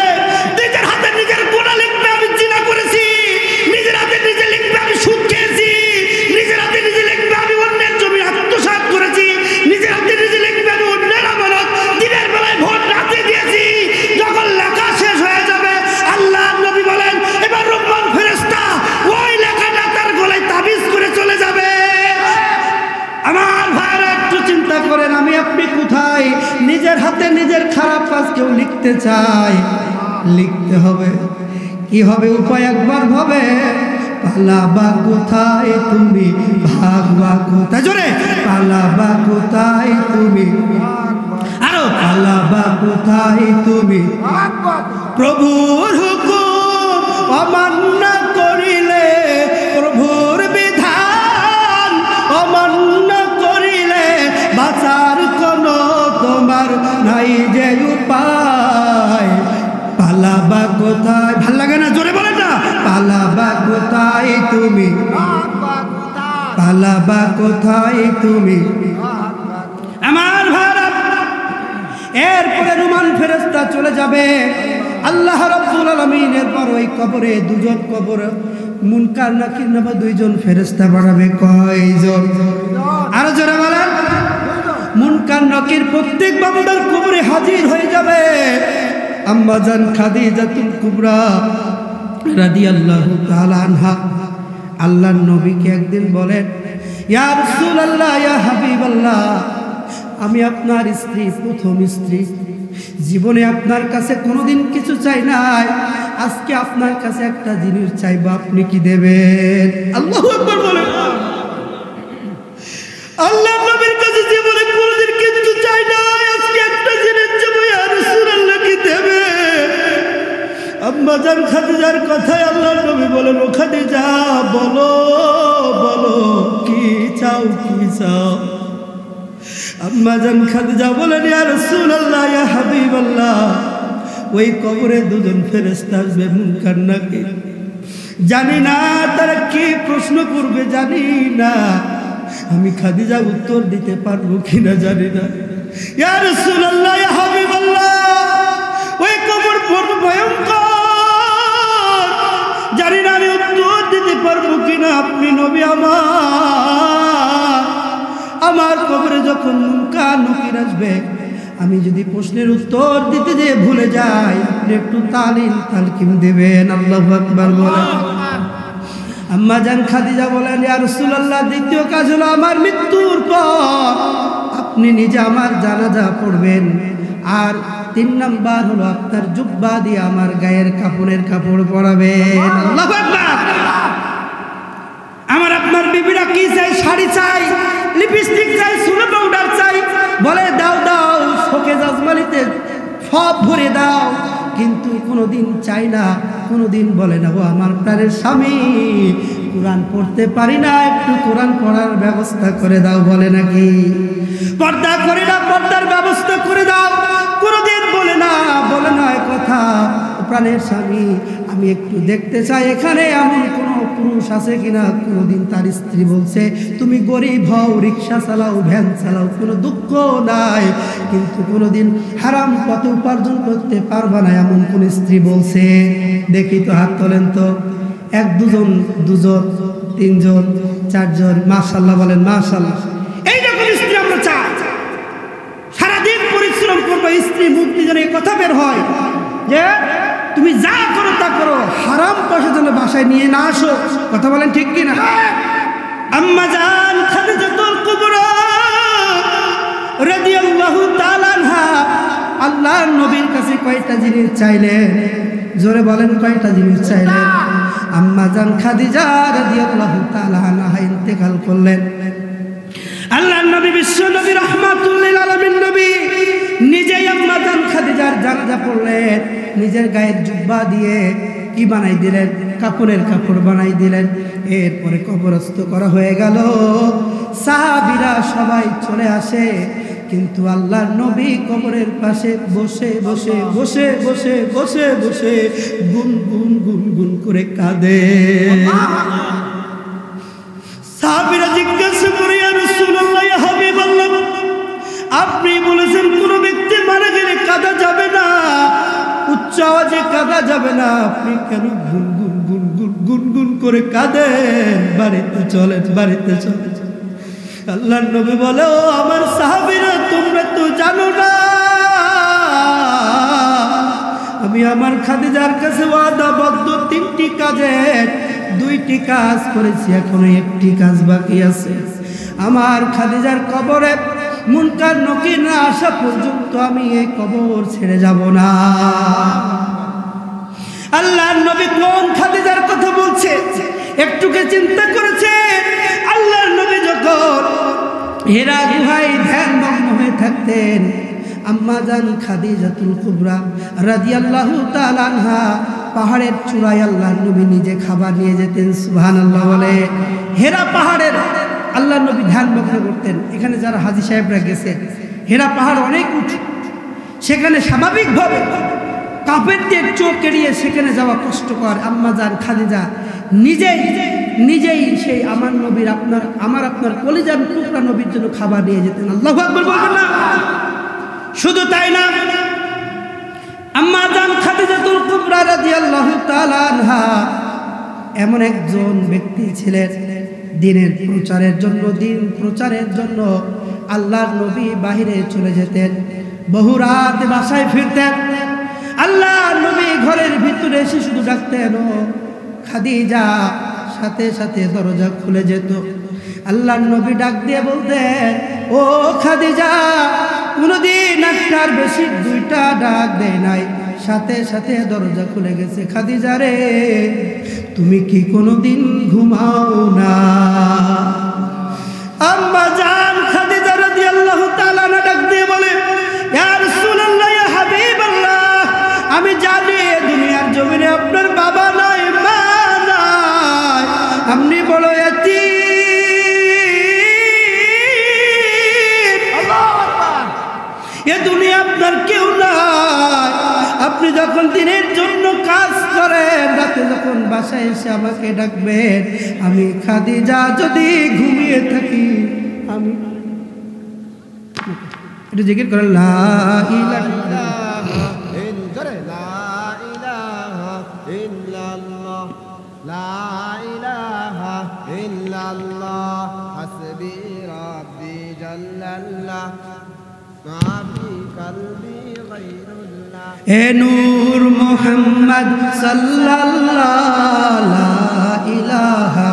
নিজের হাতে নিজের গোনা লিখবে, আমি জিনা করেছি, নিজের হাতে নিজে লিখবে, আমি সুদ খেয়েছি, নিজের হাতে নিজে লিখবে, আমি অন্যের জমি আত্মসাৎ করেছি, নিজের হাতে নিজে লিখবে, আমি অন্যের আমানত দিনের বেলায় ভোট রাতে দিয়েছি। যখন লেখা শেষ হয়ে যাবে, আল্লাহ নবী বলেন, এবার রুম্মান ফেরেশতা ওই লেখাটা তার গলায় তাবিজ করে চলে যাবে। আমার ভাইরা একটু চিন্তা করেন, আমি আপনি কোথায় নিজের হাতে নিজের খারাপ কাজ কেউ লিখতে চাই? লিখতে হবে। কি হবে উপায় একবার ভাবে, পালাবা কোথায় তুমি, ভাগবা কোথায়, জোরে পালাবা কোথায় তুমি, আরো পালাবা কোথায় তুমি, প্রভুর হুকুম অমান্য করিলে, প্রভুর বিধান অমান্য করিলে বাঁচার কোনো তোমার নাই যে উপায়। পালাবা কোথায়, ভাল লাগে না? জোরে বলেন না, পালাবা কোথায় তুমি, পালাবা কোথায় তুমি। আমার ভাইরা, এরপরে রুমান ফেরেশতা চলে যাবে। আল্লাহ রাব্বুল আলামিনের পর ওই কবরে দুজন, কবর মুনকার নাকির নামে দুইজন ফেরেশতা বাড়াবে। কয়জন? আরো জোরে বলেন। মুনকার নাকির প্রত্যেক বান্দার কবরে হাজির হয়ে যাবে। আম্মা জান খাদিজাতুল কুবরা রাদিয়াল্লাহু তাআলা আনহা আল্লাহর নবীকে একদিন বলেন, ইয়া রাসূলুল্লাহ, ইয়া হাবিবাল্লাহ, আমি আপনার স্ত্রী, প্রথম স্ত্রী, জীবনে আপনার কাছে কোনোদিন কিছু চাই নাই, আজকে আপনার কাছে একটা জিনিস চাইবো, আপনি কি দেবেন? আল্লাহু আকবার বলেন। আল্লাহ নবীর কাছে জীবনে কোনোদিন কিছু চাই নাই, আজকে একটা জিনিস চাইবো, ইয়া রাসূলুল্লাহ কি দেবে? আম্মা জান খাদিজার কথায় আল্লাহ নবী বলেন, ও খাদিজা, বলো বলো কি চাও, কি চাও? আম্মা জান খাদিজা বলেন, ইয়া রাসূলুল্লাহ, ইয়া হাবিবাল্লাহ, ওই কবরে দুজন ফেরেশতা আসবে মুনকার নাকির। জানি না তারা কি প্রশ্ন করবে, জানি না আমি খাদিজা উত্তর দিতে পারবো কিনা জানি না। ইয়া রাসূলুল্লাহ, ইয়া হাবিবাল্লাহ, ওই কবর বড় ভয়ঙ্কর, জানি না আমি উত্তর দিতে পারবো কিনা। আপনি নবী আমার কবরে যখন মুনকার নাকির আসবে, আমি যদি প্রশ্নের উত্তর দিতে যেয়ে ভুলে যাই, আপনি একটু তালকিন দেবেন। আল্লাহু আকবার বলেন। আম্মা জান খাদিজা বলেন, ইয়া রাসূলুল্লাহ, দ্বিতীয় কাজ হলো আমার মৃত্যুর পর আপনি নিজে আমার জানাজা পড়বেন, আর 3 নাম্বার হলো আপনার জুব্বা দিয়ে আমার গায়ের কাপড়ের কাপড় পরাবেন। আল্লাহু আকবার। আমার আপনার বিবিরা কি চাই? শাড়ি চাই, লিপস্টিক চাই, চুলে পাউডার চাই, বলে দাও দাও, শোকেজ আজমালিতে সব ভরে দাও, কিন্তু কোনোদিন চাই না, কোনোদিন বলে না ও আমার প্রাণের স্বামী, কোরআন পড়তে পারি না, একটু কোরআন পড়ার ব্যবস্থা করে দাও, বলে নাকি? পর্দা করে না, পর্দার ব্যবস্থা করে দাও, কোনোদিন বলে না কথা, প্রাণের স্বামী আমি একটু দেখতে চাই এখানে এমন কোনো পুরুষ আছে কিনা। কোনোদিন তার স্ত্রী বলছে তুমি গরিব হও, রিক্সা চালাও, ভ্যান চালাও, কোনো দুঃখ নাই, কিন্তু কোনোদিন হারাম পথে উপার্জন করতে পারবা না, এমন কোন স্ত্রী বলছে? দেখি তো, হাত তোলেন তো। 1 2 2 3 4 মাশাআল্লাহ বলেন, মাশাআল্লাহ। এইরকম স্ত্রী আমরা চাই। সারাদিন পরিশ্রম করবো, স্ত্রী মুখ দিয়ে যেন এই কথা বের হয় যে তুমি যা করো তা করো, হারাম পয়সা যেন বাসায় নিয়ে না আসো। কথা বলেন ঠিক কিনা? আম্মা জান খাদিজাতুল কুবরা রাদিয়াল্লাহু তাআলা আনহা আল্লাহর নবীর কাছে কয়টা জিনিস চাইলেন? জোরে বলেন, কয়টা জিনিস চাইলেন? আম্মা জান খাদিজা রাদিয়াল্লাহু তাআলা আনহা ইন্তেকাল করলেন। আল্লাহর নবী, বিশ্ব নবী, রাহমাতুল লিল আলামিন নবী নিজেই আম্মা জান খাদিজার জানাজা পড়লেন, নিজের গায়ের জুব্বা দিয়ে কি বানাই দিলেন? কাপড়ের কাপড় বানাই দিলেন। এরপরে কবরস্থ করা হয়ে গেল। সাহাবীরা সবাই চলে আসে, কিন্তু আল্লাহর নবী কবরের পাশে বসে বসে বসে বসে বসে বসে গুনগুন গুনগুন করে কাঁদে। সাহাবীরা জিজ্ঞাসা করে, ইয়া রাসূলুল্লাহ, ইয়া হাবিবাল্লাহ, আপনি বলেছেন কোন ব্যক্তি মারা গেলে কাঁদা যাবে না, উচ্চ আওয়াজে কাঁদা যাবে না, আপনি কেন গুনগুন গুনগুন গুনগুন করে কাঁদেন? বাড়িতে চলেন, বাড়িতে চলেন। আল্লাহর নবী বলে, ও আমার সাহাবীরা, তোমরা তো জানো না আমি আমার খাদিজার কাছে ওয়াদাবদ্ধ 3টি কাজের 2টি কাজ করেছি, এখনো 1টি কাজ বাকি আছে। আমার খাদিজার কবরে মুনকার নাকির না আসা পর্যন্ত আমি এই কবর ছেড়ে যাব না। আল্লাহর নবী কোন খাদিজার কথা বলছে একটুকে চিন্তা করেছে? আল্লাহর নবী যখন হেরা গুহায় ধ্যানমগ্ন হয়ে থাকতেন, আম্মা জান খাদিজাতুল কুবরা রাদিয়াল্লাহু তাআলা আনহা পাহাড়ের চূড়ায় আল্লাহর নবী নিজে খাবার নিয়ে যেতেন। সুবহানাল্লাহ বলে। হেরা পাহাড়ের আল্লাহর নবী ধ্যানমগ্ন করতেন। এখানে যারা হাজী সাহেবরা গেছে, হেরা পাহাড় অনেক উঁচু, সেখানে স্বাভাবিকভাবে কাফেরদের চোখ এড়িয়ে সেখানে যাওয়া কষ্টকর। আম্মা জান খাদিজা নিজেই সেই আমার নবীর আপনার কলিজার টুকরা নবীর জন্য খাবার নিয়ে যেতেন। আল্লাহু আকবার বলবেন না? শুধু তাই না, আম্মা জান খাদিজাতুল কুবরা রাদিয়াল্লাহু তাআলা আনহা এমন একজন ব্যক্তি ছিলেন, দিনের প্রচারের জন্য, দিন প্রচারের জন্য আল্লাহর নবী বাহিরে চলে যেতেন, বহু রাত বাসায় ফিরতেন। আল্লাহর নবী ঘরের ভিতরে এসে শুধু ডাকতেন, ও খাদিজা, সাথে সাথে দরজা খুলে যেত। আল্লাহর নবী ডাক দিয়ে বলতেন, ও খাদিজা, কোনদিন একটার বেশি 2টা ডাক দেয় নাই, সাথে সাথে দরজা খুলে গেছে। খাদিজা রে, তুমি কি কোনদিন ঘুমাও না? আম্মা জান খাদিজা রাদিয়াল্লাহু তাআলা ডাক দিয়ে বলে, ইয়া রাসূলুল্লাহ, ইয়া হাবিবাল্লাহ, আমি জানি দুনিয়ার জমিনে আপনার বাবা নাই, মা নাই, আপনি বড় এতিম। এ দুনিয়া আপনার কেউ নাই, আপনি যখন দিনের জন্য কাজ করেন, রাতে যখন বাসায় এসে আমাকে ডাকবেন, আমি খাদিজা যদি ঘুমিয়ে থাকি, আমি একটু জিকির করেন লা ইলাহা ইল্লাল্লাহ লা ইলাহা ইল্লাল্লাহ হাসবি রাব্বি জাল্লাল্লাহ মা ফি কলবি গায়রুল্লাহ। এ নূর মুহাম্মদ সাল্লাল্লাহু লা ইলাহা